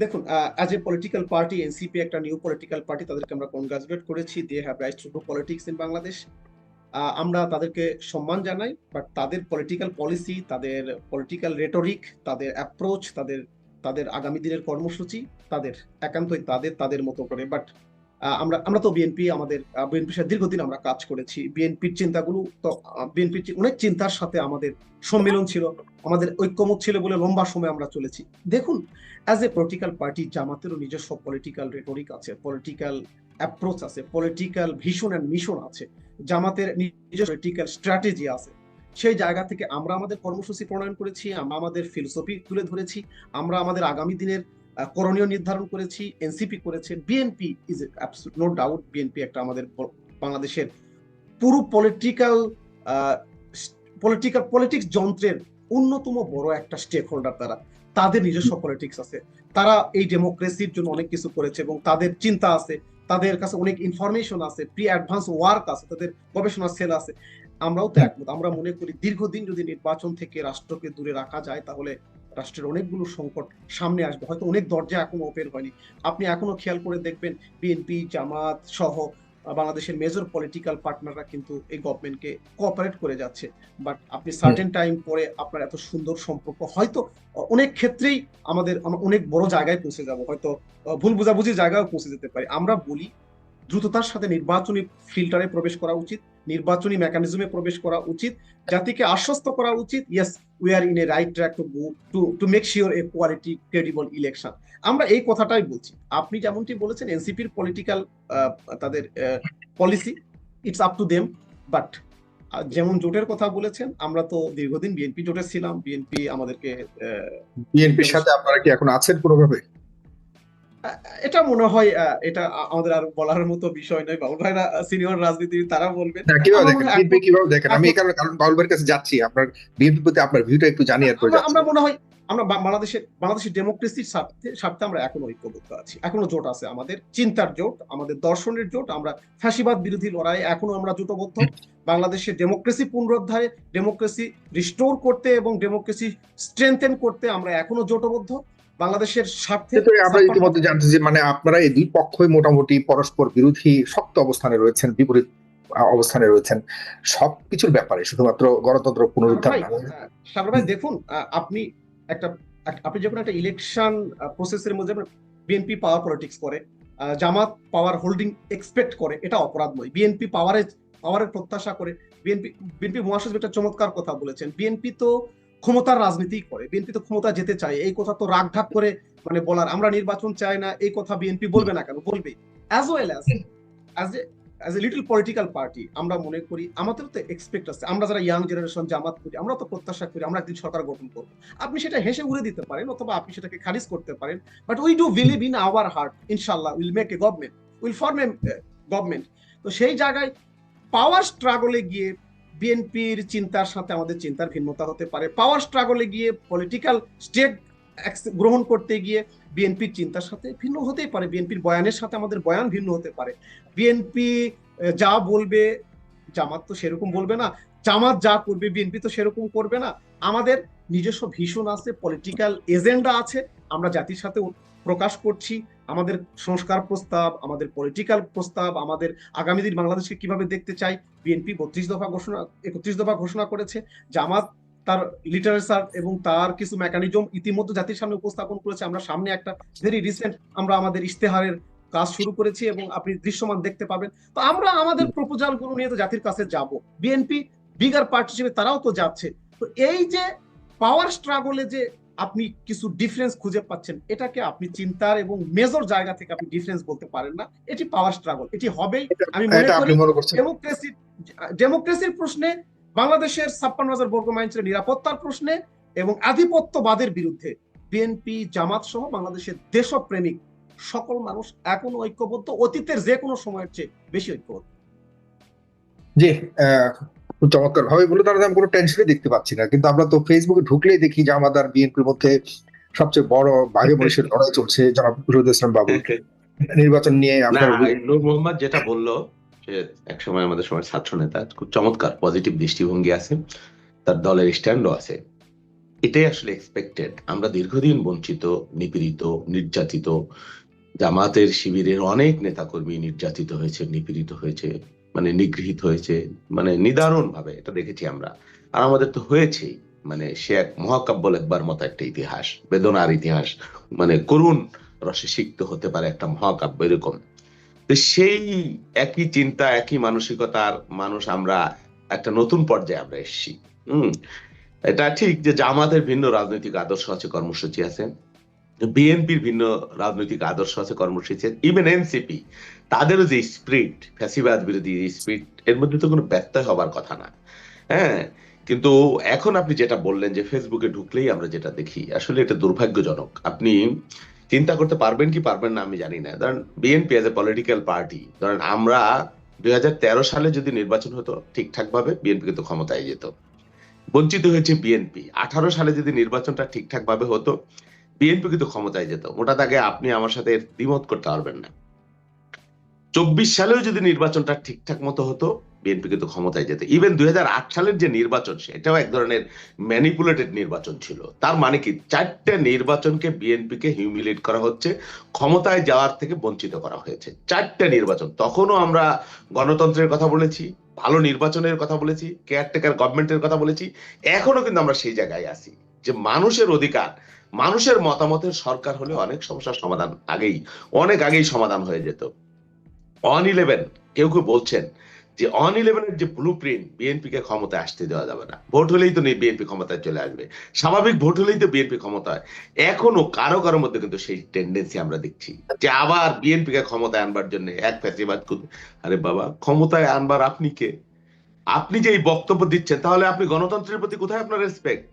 দেখুন, as a political party NCP একটা নিউ পলিটিক্যাল পার্টি, তাদেরকে আমরা কনগ্রাচুলেট করেছি, they have right to do politics in Bangladesh. আমরা তাদেরকে সম্মান জানাই, বাট তাদের পলিটিক্যাল পলিসি, তাদের পলিটিক্যাল রেটরিক, তাদের অ্যাপ্রোচ, তাদের আগামী দিনের কর্মসূচি তাদের একান্তই তাদের মতো করে। বাট আমরা তো বিএনপির সাথে দীর্ঘদিন আমরা কাজ করেছি। বিএনপির চিন্তাগুলো তো বিএনপির অনেক চিন্তার সাথে আমাদের সম্মিলন ছিল, আমাদের ঐক্যমত ছিল বলে লম্বা সময় আমরা চলেছি। দেখুন, অ্যাজ এ পলিটিক্যাল পার্টি জামাতেরও নিজস্ব পলিটিক্যাল রেটরিক আছে, পলিটিক্যাল অ্যাপ্রোচ আছে, পলিটিক্যাল ভিশন অ্যান্ড মিশন আছে, জামাতের নিজস্ব পলিটিক্যাল স্ট্র্যাটেজি আছে। সেই জায়গা থেকে আমরা আমাদের কর্মসূচি প্রণয়ন করেছি, আমরা আমাদের ফিলোসফি তুলে ধরেছি, আমরা আমাদের আগামী দিনের করণীয় নির্ধারণ করেছি, এনসিপি করেছে, BNP is absolute no doubt, BNP একটা আমাদের বাংলাদেশের পুরো পলিটিক্স যন্ত্রের অন্যতম বড় একটা স্টেক হোল্ডার। তাদের নিজস্ব পলিটিক্স আছে, তারা এই ডেমোক্রেসির জন্য অনেক কিছু করেছে এবং তাদের চিন্তা আছে, তাদের কাছে অনেক ইনফরমেশন আছে, প্রি অ্যাডভান্স ওয়ার্ক আছে, তাদের গবেষণা সেল আছে। আমরাও তো একমত, আমরা মনে করি দীর্ঘদিন যদি নির্বাচন থেকে রাষ্ট্রকে দূরে রাখা যায় তাহলে রাষ্ট্রের অনেকগুলো সংকট সামনে আসবে, হয়তো অনেক দরজা এখনো ওপেন হয়নি। আপনি এখনো খেয়াল করে দেখবেন বিএনপি, জামাত সহ বাংলাদেশের মেজর পলিটিক্যাল পার্টনাররা কিন্তু এই গভর্নমেন্টকে কোঅপারেট করে যাচ্ছে। বাট আপনি সার্টেন টাইম পরে আপনার এত সুন্দর সম্পর্ক হয়তো অনেক ক্ষেত্রেই আমরা অনেক বড় জায়গায় পৌঁছে যাব, হয়তো ভুল বোঝাবুঝির জায়গায় পৌঁছে যেতে পারি। আমরা বলি দ্রুততার সাথে নির্বাচনী ফিল্টারে প্রবেশ করা উচিত, নির্বাচনী মেকানিজমে প্রবেশ করা উচিত, জাতিকে আশ্বস্ত করা উচিত, yes we are in a right track to go to make sure A quality credible election. আমরা এই কথাটাই বলছি। আপনি যেমনটি বলেছেন এনসিপির পলিটিক্যাল তাদের policy, it's up to them, but যেমন জোটের কথা বলেছেন, আমরা তো দীর্ঘদিন বিএনপি জোটে ছিলাম, বিএনপি আমাদেরকে বিএনপির সাথে আপনারা কি এখন আছেন কোনোভাবে? এটা মনে হয় এটা আমাদের আর বলার মতো বিষয় নয়, বাবুল ভাইরা সিনিয়র রাজনীতিবিদ, তারা বলবেন। কিভাবে দেখেন বিএনপি, কিভাবে দেখেন? আমি এই কারণে কারণ বাবুল ভাইয়ের কাছে যাচ্ছি, আপনার বিএনপি প্রতি আপনার ভিউটা একটু জানিয়ে এরপর যাচ্ছি। আমরা মনে হয় আমরা বাংলাদেশের ডেমোক্রেসির স্বার্থে আমরা এখনো ঐক্যবদ্ধ আছি, এখনো জোট আছে, আমাদের চিন্তার জোট, আমাদের দর্শনের জোট, আমরা ফ্যাসিবাদ বিরোধী লড়াই এখনো আমরা জোটবদ্ধ। বাংলাদেশের ডেমোক্রেসি পুনরুদ্ধারে, ডেমোক্রেসি রিস্টোর করতে এবং ডেমোক্রেসি স্ট্রেংথেন করতে আমরা এখনো জোটবদ্ধ। বাংলাদেশের স্বার্থে আমরা ইতিমধ্যে জানতে যে মানে আপনারা এই দুই পক্ষই মোটামুটি পরস্পর বিরোধী শক্ত অবস্থানে রয়েছেন, বিপরীত অবস্থানে রয়েছেন সবকিছুর ব্যাপারে, শুধুমাত্র গণতন্ত্র পুনরুদ্ধার না। সাগর ভাই দেখুন, আপনি যখন একটা ইলেকশন প্রসেসের মধ্যে বিএনপি পাওয়ার পলিটিক্স করে, জামাত পাওয়ার হোল্ডিং এক্সপেক্ট করে, এটা অপরাধ নয়। বিএনপি পাওয়ারের প্রত্যাশা করে, বিএনপি মহাসচিব একটা চমৎকার কথা বলেছেন, বিএনপি তো ক্ষমতার রাজনীতি করে, বিএনপি তো ক্ষমতা যেতে চায়। এই কথা তো রাগ ঢাক করে মানে বলার, আমরা নির্বাচন চাই না এই কথা বিএনপি বলবে না কেন, বলবে। As well as a little political party আমরা মনে করি আমাদের তো এক্সপেক্ট আছে, আমরা যারা ইয়াং জেনারেশন জামাত করি, আমরা তো প্রত্যাশা করি আমরা একদিন সরকার গঠন করব। আপনি সেটা হেসে উড়ে দিতে পারেন অথবা আপনি সেটাকে খারিজ করতে পারেন, but we do believe in our heart, ইনশাআল্লাহ will make a government, will form a government. তো সেই জায়গায় পাওয়ার স্ট্রাগলে গিয়ে বিএনপির চিন্তার সাথে আমাদের চিন্তার ভিন্নতা হতে পারে, পাওয়ার স্ট্রাগলে গিয়ে পলিটিক্যাল স্টেট গ্রহণ করতে গিয়ে বিএনপির চিন্তার সাথে ভিন্ন হতেই পারে, বিএনপির বয়ানের সাথে আমাদের বয়ান ভিন্ন হতে পারে। বিএনপি যা বলবে জামাত তো সেরকম বলবে না, জামাত যা করবে বিএনপি তো সেরকম করবে না। আমাদের নিজস্ব ভীষণ আছে, পলিটিক্যাল এজেন্ডা আছে, আমরা জাতির সাথে প্রকাশ করছি আমাদের সংস্কার প্রস্তাব, আমাদের পলিটিক্যাল প্রস্তাব, আমাদের আগামী দিন বাংলাদেশকে কিভাবে দেখতে চাই। বিএনপি 31 দফা ঘোষণা করেছে, জামাত তার লিটারেচার এবং তার কিছু মেকানিজম ইতিমধ্যে জাতির সামনে উপস্থাপন করেছে। আমরা সামনে একটা ভেরি রিসেন্ট আমরা আমাদের ইশতেহারের কাজ শুরু করেছি এবং আপনি দৃশ্যমান দেখতে পাবেন। তো আমরা আমাদের প্রপোজাল গুলো নিয়ে তো জাতির কাছে যাব, বিএনপি বিগার পার্টি হিসেবে তারাও তো যাচ্ছে। তো এই যে পাওয়ার স্ট্রাগলে যে আপনি কিছু ডিফারেন্স খুঁজে পাচ্ছেন, এটাকে আপনি চিন্তার এবং মেজর জায়গা থেকে আপনি ডিফারেন্স বলতে পারেন না। এটি পাওয়ার স্ট্রাগল, এটি হবেই। আমি মনে এটা করি আপনি মনে করছেন? ডেমোক্রেসির প্রশ্নে, বাংলাদেশের 56,000 বর্গ মাইলের নিরাপত্তার প্রশ্নে এবং আধিপত্যবাদের বিরুদ্ধে বিএনপি, জামাত সহ বাংলাদেশের দেশপ্রেমিক সকল মানুষ এখনো ঐক্যবদ্ধ, অতীতের যে কোনো সময়ের চেয়ে বেশি ঐক্যবদ্ধ। জি, খুব চমৎকার ভাবে বলে, তারা আমি কোনো টেনশনই দেখতে পাচ্ছি না। কিন্তু আমরা তো ফেসবুকে ঢুকলেই দেখি যে আমাদের বিএনপির মধ্যে সবচেয়ে বড় বাঘে মহিষের লড়াই চলছে। জনাব শহীদুল ইসলাম বাবু নির্বাচন নিয়ে না, আপনার নূর মোহাম্মদ যেটা বললো, সে একসময় আমাদের সময় ছাত্র নেতা, খুব চমৎকার পজিটিভ দৃষ্টিভঙ্গি আছে, তার দলের স্ট্যান্ডও আছে। এটাই আসলে এক্সপেক্টেড। আমরা দীর্ঘদিন বঞ্চিত, নিপীড়িত, নির্যাতিত। জামাতের শিবিরের অনেক নেতাকর্মী নির্যাতিত হয়েছে, নিপীড়িত হয়েছে, মানে নিগৃহীত হয়েছে, মানে নিদারুণ ভাবে এটা দেখেছি আমরা। আর আমাদের তো হয়েছেই, মানে সে এক মহাকাব্য লেখবার মতো একটা ইতিহাস, বেদনার ইতিহাস, মানে করুণ রসে সিক্ত হতে পারে একটা মহাকাব্য, এরকম। তো সেই একই চিন্তা, একই মানসিকতার মানুষ আমরা একটা নতুন পর্যায়ে আমরা এসেছি। এটা ঠিক যে জামাতের ভিন্ন রাজনৈতিক আদর্শ আছে, কর্মসূচি আছে, বিএনপির ভিন্ন রাজনৈতিক আদর্শ আছে, কর্মসূচি আছে, ইভেন এনসিপি তাদেরও যে স্পিরিট, ফ্যাসিবাদ বিরোধী স্পিরিট, এর মধ্যে তো কোনো ব্যত্যয় হবার কথা না। হ্যাঁ, কিন্তু এখন আপনি যেটা বললেন যে ফেসবুকে ঢুকলেই আমরা যেটা দেখি, আসলে এটা দুর্ভাগ্যজনক। আপনি চিন্তা করতে পারবেন কি পারবেন না আমি জানি না। ধরেন BNP as a political party, ধরেন আমরা 2013 সালে যদি নির্বাচন হতো ঠিকঠাক ভাবে, বিএনপি কিন্তু ক্ষমতায় যেত। বঞ্চিত হয়েছে বিএনপি। 18 সালে যদি নির্বাচনটা ঠিকঠাক ভাবে হতো, বিএনপি কিন্তু ক্ষমতায় যেত। মোটা দাগে আপনি আমার সাথে দ্বিমত করতে পারবেন না। 24 সালেও যদি নির্বাচনটা ঠিকঠাক মতো হতো, বিএনপি কিন্তু ক্ষমতায় যেত। ইভেন 2008 সালের যে নির্বাচন, সেটাও এক ধরনের ম্যানিপুলেটেড নির্বাচন ছিল। তার মানে কি, 4টে নির্বাচনকে বিএনপিকে হিউমিলেট করা হচ্ছে, ক্ষমতায় যাওয়ার থেকে বঞ্চিত করা হয়েছে। 4টে নির্বাচন। তখনও আমরা গণতন্ত্রের কথা বলেছি, ভালো নির্বাচনের কথা বলেছি, কেয়ারটেকার গভর্নমেন্টের কথা বলেছি। এখনো কিন্তু আমরা সেই জায়গায় আছি যে মানুষের অধিকার, মানুষের মতামতের সরকার হলে অনেক সমস্যার সমাধান অনেক আগেই সমাধান হয়ে যেত। অন 11 কেউ কেউ বলছেন যে অন 11 এর যে ব্লু প্রিন্ট, বিএনপি কে ক্ষমতায় আসতে দেওয়া যাবে না, ভোট হলেই তো বিএনপি ক্ষমতায় চলে আসবে, স্বাভাবিক ভোট হলেই তো বিএনপি ক্ষমতায়। এখনো কারো কারোর মধ্যে কিন্তু সেই টেন্ডেন্সি আমরা দেখছি যে আবার বিএনপি কে ক্ষমতায় আনবার জন্য এক ফ্যাসিবাদ। আরে বাবা, ক্ষমতায় আনবার আপনি কে? আপনি যে এই বক্তব্য দিচ্ছেন, তাহলে আপনি গণতন্ত্রের প্রতি কোথায় আপনার রেসপেক্ট?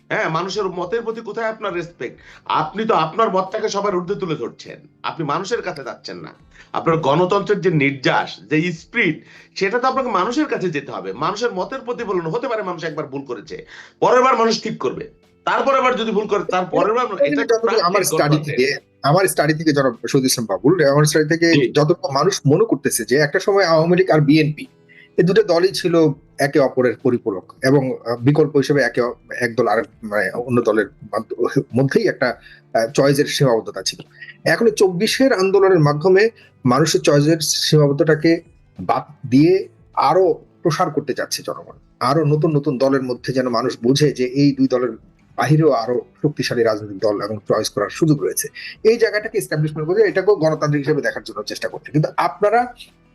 হ্যাঁ, মানুষের মতের প্রতি কোথায় আপনার রেসপেক্ট? আপনি তো আপনার মতটাকে সবার ঊর্ধ্বে তুলে ধরছেন, আপনি মানুষের কাছে যাচ্ছেন না। আপনার গণতন্ত্রের যে নির্যাস, যে স্পিরিট, সেটা তো আপনাকে মানুষের কাছে যেতে হবে। মানুষের মতের প্রতিফলন হতে পারে, মানুষ একবার ভুল করেছে, পরের বার মানুষ ঠিক করবে, তারপর আবার যদি ভুল করে তার পরের বার। আমার স্টাডি থেকে জনাব শহীদুল ইসলাম বাবুল, আমার স্টাডি থেকে যতটুকু মানুষ মনে করতেছে যে একটা সময় আওয়ামী লীগ আর বিএনপি, এই দুটো দলই ছিল একে অপরের পরিপূরক, এবং বিকল্প হিসেবে এক দল আর মানে অন্য দলের মধ্যেই একটা চয়েসের সীমাবদ্ধতা ছিল। এখন 24-এর আন্দোলনের মাধ্যমে মানুষের চয়েসের সীমাবদ্ধতাকে বাদ দিয়ে আরো প্রসার করতে যাচ্ছে জনগণ। আরো নতুন নতুন দলের মধ্যে যেন মানুষ বুঝে যে এই দুই দলের বাহিরেও আরো শক্তিশালী রাজনৈতিক দল এবং চয়েস করার সুযোগ রয়েছে। এই জায়গাটাকে এস্টাবলিশমেন্ট করে এটাকেও গণতান্ত্রিক হিসেবে দেখার জন্য চেষ্টা করছে। কিন্তু আপনারা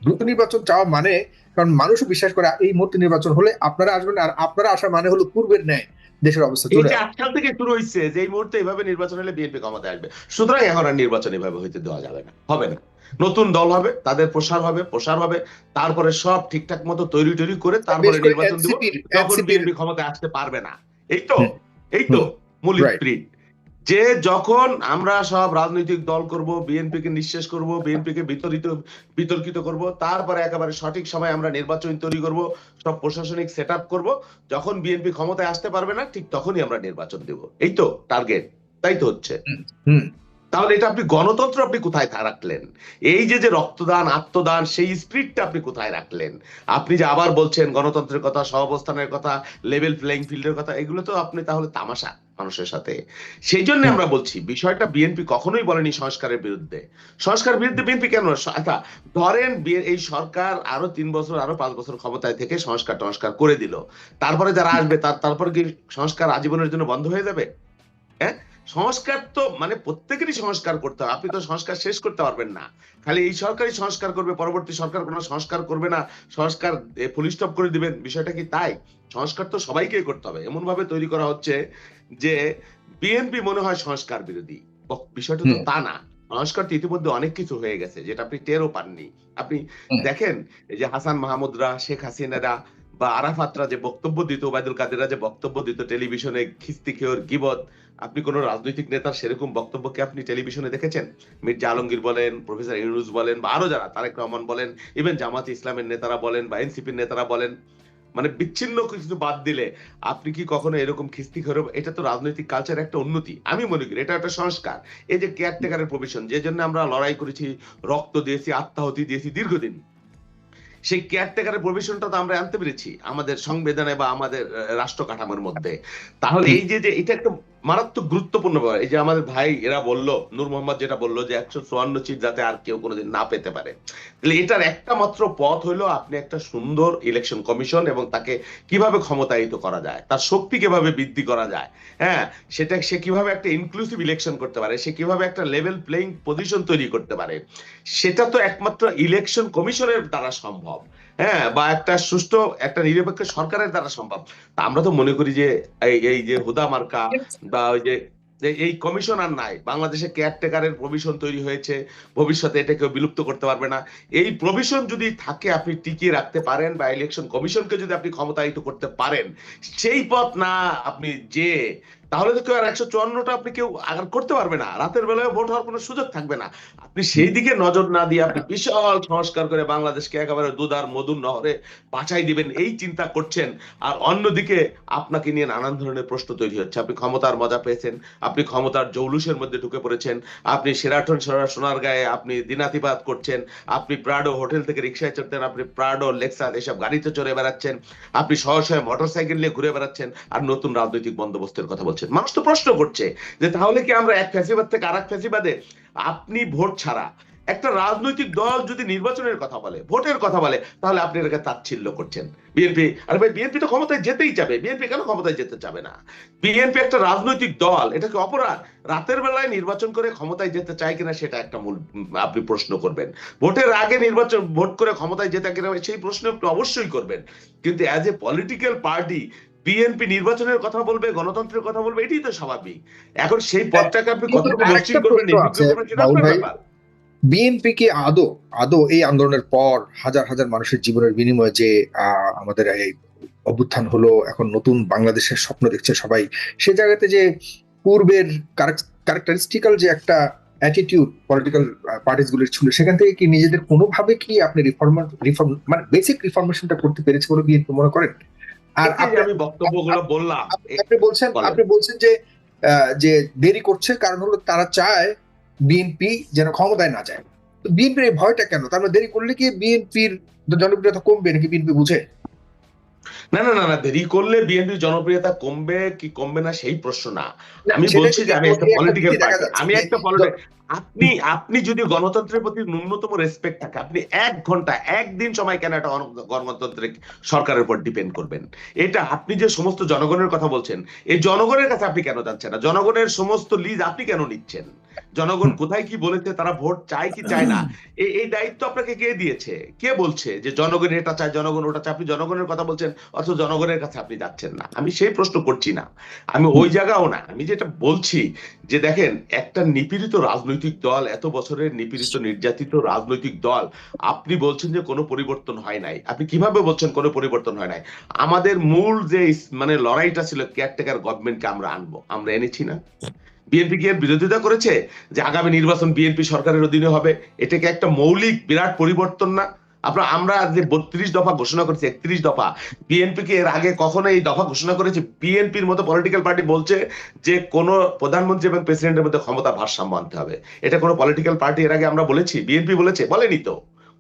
দ্রুত নির্বাচন চাওয়া মানে, কারণ মানুষও বিশ্বাস করে এই মুহূর্তে নির্বাচন হলে আপনারা আসবেন, আর আপনারা আসা মানে হলো পূর্বের ন্যায় দেশের অবস্থা চলে আসবে। 8 সাল থেকে শুরু হয়েছে যে এই মুহূর্তে এভাবে নির্বাচন হলে বিএনপি ক্ষমতায় আসবে, সুতরাং এখন আর নির্বাচন এভাবে হইতে দেওয়া যাবে না, হবে না। নতুন দল হবে, তাদের প্রসার হবে, তারপরে সব ঠিকঠাক মতো তৈরি করে তারপরে নির্বাচন দিব, তখন বিএনপি ক্ষমতায় আসতে পারবে না। এই তো মূল স্পিরিট। যে যখন আমরা সব রাজনৈতিক দল করব, বিএনপি কে নিঃশেষ করব, বিএনপি কে বিতর্কিত করব, তারপরে একেবারে সঠিক সময় আমরা নির্বাচন তৈরি করব, সব প্রশাসনিক সেট আপ করবো, যখন বিএনপি ক্ষমতায় আসতে পারবে না, ঠিক তখনই আমরা নির্বাচন দেব। এই তো টার্গেট, তাই তো হচ্ছে। তাহলে এটা আপনি গণতন্ত্র আপনি কোথায় রাখলেন? এই যে রক্তদান, আত্মদান, সেই স্পিরিটটা আপনি কোথায় রাখলেন? আপনি যে আবার বলছেন গণতন্ত্রের কথা, সহাবস্থানের কথা, লেভেল প্লেইং ফিল্ডের কথা, এগুলো তো আপনি তাহলে তামাশা মানুষের সাথে। সেই জন্য আমরা বলছি, বিষয়টা বিএনপি কখনোই বলেনি সংস্কারের বিরুদ্ধে। সংস্কার বিরুদ্ধে বিএনপি কেন? আচ্ছা, ধরেন এই সরকার আরো 3 বছর, আরো 5 বছর ক্ষমতায় থেকে সংস্কার করে দিল, তারপরে যারা আসবে তারপরে কি সংস্কার আজীবনের জন্য বন্ধ হয়ে যাবে? হ্যাঁ, সংস্কার তো মানে প্রত্যেকেরই সংস্কার করতে হবে। আপনি তো সংস্কার শেষ করতে পারবেন না। খালি এই সরকারই সংস্কার করবে, পরবর্তী সরকার কোনো সংস্কার করবে না, সংস্কার ফুল স্টপ করে দিবেন, বিষয়টা কি তাই? সংস্কার তো সবাইকে করতে হবে। এমন ভাবে তৈরি করা হচ্ছে যে বিএনপি মনে হয় সংস্কার বিরোধী। বিষয়টা তো তা না। সংস্কার তো ইতিমধ্যে অনেক কিছু হয়ে গেছে, যেটা আপনি টেরও পাননি। আপনি দেখেন এই যে হাসান মাহমুদরা, শেখ হাসিনারা বা আরাফাতরা যে বক্তব্য দিত, ওবায়দুল কাদেররা যে বক্তব্য দিত টেলিভিশনে, খিস্তিখেয়র গিবত, আপনি কোন রাজনৈতিক নেতার সেরকম বক্তব্যকে আপনি টেলিভিশনে দেখেছেন? মির্জা আলমগীর বলেন, প্রফেসর ইউনূস বলেন, বা আরো যারা, তারেক রহমান বলেন, ইভেন জামাতে ইসলামের নেতারা বলেন বা এনসিপির নেতারা বলেন, মানে বিচ্ছিন্ন কিছু বাদ দিলে আপনি কি কখনো এরকম খিস্তি খরব? এটা তো রাজনৈতিক কালচার একটা উন্নতি, আমি মনে করি এটা একটা সংস্কার। এই যে কেয়ারটেকারের প্রভিশন, যে জন্য আমরা লড়াই করেছি, রক্ত দিয়েছি, আত্মাহুতি দিয়েছি দীর্ঘদিন, সেই কেয়ারটেকারের প্রভিশনটা তো আমরা আনতে পেরেছি আমাদের সংবিধানে বা আমাদের রাষ্ট্র কাঠামোর মধ্যে। তাহলে এই যে এটা একটা মারাত্মক গুরুত্বপূর্ণ ব্যাপার। এই যে আমাদের ভাই এরা বললো, নূর মোহাম্মদ যেটা বললো যে 154 সিট যাতে আর কেউ কোনোদিন না পেতে পারে, তাহলে এটার একটা মাত্র পথ হলো আপনি একটা সুন্দর ইলেকশন কমিশন এবং তাকে কিভাবে ক্ষমতায়িত করা যায়, তার শক্তি কিভাবে বৃদ্ধি করা যায়, হ্যাঁ, সেটা সে কিভাবে একটা ইনক্লুসিভ ইলেকশন করতে পারে, সে কিভাবে একটা লেভেল প্লেইং পজিশন তৈরি করতে পারে, সেটা তো একমাত্র ইলেকশন কমিশনের দ্বারা সম্ভব, হ্যাঁ, বা একটা সুষ্ঠু একটা নিরপেক্ষ সরকারের দ্বারা সম্ভব। তা আমরা তো মনে করি যে এই যে হুদা মার্কা বা ওই যে এই কমিশন আর নাই, বাংলাদেশে কেয়ারটেকারের প্রভিশন তৈরি হয়েছে, ভবিষ্যতে এটা কেউ বিলুপ্ত করতে পারবে না। এই প্রভিশন যদি থাকে, আপনি টিকিয়ে রাখতে পারেন, বা ইলেকশন কমিশনকে যদি আপনি ক্ষমতায়িত করতে পারেন, সেই পথ না আপনি যে, তাহলে তো কেউ আর 154টা আপনি কেউ আর করতে পারবে না, রাতের বেলায় ভোট হওয়ার কোনো সুযোগ থাকবে না। আপনি সেই দিকে নজর না দিয়ে আপনি বিশাল সংস্কার করে বাংলাদেশকে একেবারে দুধ আর মধুর নহরে বাঁচাই দিবেন এই চিন্তা করছেন, আর অন্যদিকে আপনাকে নিয়ে নানান ধরনের প্রশ্ন তৈরি হচ্ছে। আপনি ক্ষমতার মজা পেয়েছেন, আপনি ক্ষমতার জৌলুসের মধ্যে ঢুকে পড়েছেন, আপনি সেরাটন সোনারগাঁয়ে আপনি দিনাতিপাত করছেন, আপনি প্রাডো হোটেল থেকে রিক্সায় চড়তেন, আপনি প্রাডো লেক্সাস এসব গাড়িতে চড়ে বেড়াচ্ছেন, আপনি শয়ে মোটরসাইকেল নিয়ে ঘুরে বেড়াচ্ছেন, আর নতুন রাজনৈতিক বন্দোবস্তের কথা বলছেন। মানুষ তো প্রশ্ন করছে যে তাহলে কি আমরা এক ফ্যাসিবাদ থেকে আরেক ফ্যাসিবাদে? আপনি ভোট ছাড়া একটা রাজনৈতিক দল যদি নির্বাচনের কথা বলে, ভোটের কথা বলে, তাহলে আপনি এটাকে তাচ্ছিল্য করছেন। বিএনপি, আরে ভাই বিএনপি তো ক্ষমতায় যেতেই চাবে, বিএনপি কেন ক্ষমতায় যেতে চাবে না? বিএনপি একটা রাজনৈতিক দল, এটাকে অপরাধ রাতের বেলায় নির্বাচন করে ক্ষমতায় যেতে চায় কিনা সেটা একটা মূল আপনি প্রশ্ন করবেন। ভোটের আগে নির্বাচন ভোট করে ক্ষমতায় যেতে কিনা সেই প্রশ্ন আপনি অবশ্যই করবেন। কিন্তু as a political party BNP নির্বাচনের কথা বলবে, গণতন্ত্রের কথা বলবে, এটাই তো স্বাভাবিক। এখন সেই পথটাকে আপনি কতটুকু মসৃণ করবেন, সেটা আপনার ব্যাপার। বিএনপি কি আদৌ এই আন্দোলনের পর হাজার হাজার মানুষের জীবনের বিনিময়ে যে আমাদের এই অভ্যুত্থান হলো, এখন নতুন বাংলাদেশের স্বপ্ন দেখছে সবাই, সে জায়গাতে যে পূর্বের ক্যারেক্টারিস্টিক্যাল যে একটা অ্যাটিটিউড পলিটিক্যাল পার্টিস গুলির ছিল, সেখান থেকে কি নিজেদের কোনোভাবে কি আপনি রিফর্ম মানে বেসিক রিফরমেশনটা করতে পেরেছে বলে বিএনপি মনে করেন? আর আমি বক্তব্যগুলো বললাম, আপনি বলছেন যে দেরি করছে, কারণ হলো তারা চায় বিএনপি যেন ক্ষমতায় না যায়। তো বিএনপির এই ভয়টা কেন? তার মানে দেরি করলে কি বিএনপির জনপ্রিয়তা কমবে নাকি বিএনপি বুঝে? না, দেরি করলে বিএনপির জনপ্রিয়তা কমবে কি কমবে না সেই প্রশ্ন না। আমি বলছি যে আমি একটা পলিটিক্যাল পার্টি, আমি একটা আপনি যদি গণতন্ত্রের প্রতি ন্যূনতম রেসপেক্ট থাকে, আপনি 1 ঘন্টা 1 দিন সময় কেন একটা গণতান্ত্রিক সরকারের উপর ডিপেন্ড করবেন? এটা আপনি যে সমস্ত জনগণের কথা বলছেন, এই জনগণের কাছে আপনি কেন যাচ্ছেন না? জনগণের সমস্ত লিজ আপনি কেন নিচ্ছেন? জনগণ কোথায় কি বলেছে, তারা ভোট চায় কি চায় না, এই দায়িত্ব আপনাকে কে দিয়েছে? কে বলছে যে জনগণ এটা চায়, জনগণ ওটা চায়? আপনি জনগণের কথা বলছেন, অথচ জনগণের কাছে আপনি যাচ্ছেন না। আমি সেই প্রশ্ন করছি না, আমি ওই জায়গাও না। আমি যেটা বলছি যে দেখেন, একটা নিপীড়িত রাজনৈতিক দল, এত বছরের নিপীড়িত নির্যাতিত রাজনৈতিক দল, আপনি বলছেন যে কোনো পরিবর্তন হয় নাই। আপনি কিভাবে বলছেন কোনো পরিবর্তন হয় নাই? আমাদের মূল যে মানে লড়াইটা ছিল কেয়ারটেকার গভর্নমেন্টকে আমরা আনবো, আমরা এনেছি না? বিএনপি কি এর বিরোধিতা করেছে যে আগামী নির্বাচন বিএনপি সরকারের অধীনে হবে? এটাকে একটা মৌলিক বিরাট পরিবর্তন না? আমরা যে 32 দফা ঘোষণা করেছি, 31 দফা, বিএনপি কি এর আগে কখনো এই দফা ঘোষণা করেছে? বিএনপির মতো পলিটিক্যাল পার্টি বলছে যে কোন প্রধানমন্ত্রী এবং প্রেসিডেন্টের মধ্যে ক্ষমতা ভারসাম্য আনতে হবে। এটা কোনো পলিটিক্যাল পার্টি এর আগে আমরা বলেছি? বিএনপি বলেছে? বলেনি তো।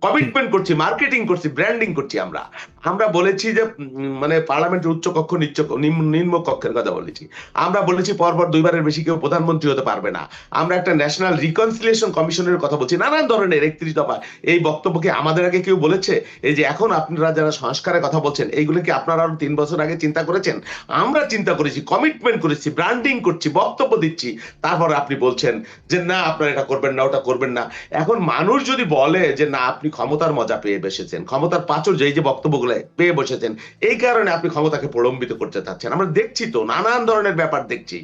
কমিটমেন্ট করছি, মার্কেটিং করছি, ব্র্যান্ডিং করছি। আমরা বলেছি যে মানে পার্লামেন্টের উচ্চ কক্ষ নিম্ন কক্ষের কথা বলেছি। আমরা বলেছি পরপর 2 বারের বেশি কেউ প্রধানমন্ত্রী হতে পারবে না। আমরা একটা ন্যাশনাল রিকনসিলিয়েশন কমিশনের কথা বলছি, নানান ধরনের 31 দফা। এই বক্তব্যকে আমাদের আগে কেউ বলেছে? এই যে এখন আপনারা যারা সংস্কারের কথা বলছেন, এইগুলো কি আপনারা আরো 3 বছর আগে চিন্তা করেছেন? আমরা চিন্তা করেছি, কমিটমেন্ট করেছি, ব্র্যান্ডিং করছি, বক্তব্য দিচ্ছি। তারপরে আপনি বলছেন যে না আপনারা এটা করবেন না, ওটা করবেন না। এখন মানুষ যদি বলে যে না আপনি ক্ষমতার মজা পেয়ে বসেছেন, ক্ষমতার প্রাচুর্য এই যে বক্তব্যগুলো পেয়ে বসেছেন, এই কারণে আপনি ক্ষমতাকে প্রলম্বিত করতে চাচ্ছেন। আমরা দেখছি তো নানান ধরনের ব্যাপার দেখছি।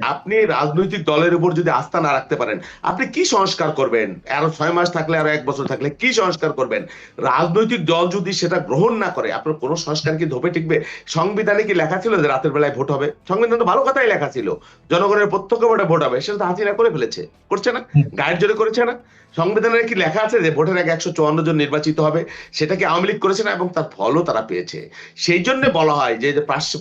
আপনি রাজনৈতিক দলের উপর যদি আস্থা না রাখতে পারেন, আপনি কি সংস্কার করবেন? আরো 6 মাস থাকলে, আরো 1 বছর থাকলে কি সংস্কার করবেন? রাজনৈতিক দল যদি সেটা গ্রহণ না করে, আপনার কোনো সংস্কার কি ধোপে টিকবে? সংবিধানে কি লেখা ছিল যে রাতের বেলায় ভোট হবে? সংবিধান তো ভালো কথাই লেখা ছিল, জনগণের প্রত্যক্ষ ভোটে ভোট হবে। সেটা তো হাসিনা করে ফেলেছে, করছে না? গায়ের জোরে করেছে না? সংবিধানে কি লেখা আছে যে ভোটের আগে 154 জন নির্বাচিত হবে? সেটা কি আওয়ামী লীগ করেছে না? এবং তার ফলও তারা পেয়েছে। সেই জন্য বলা হয় যে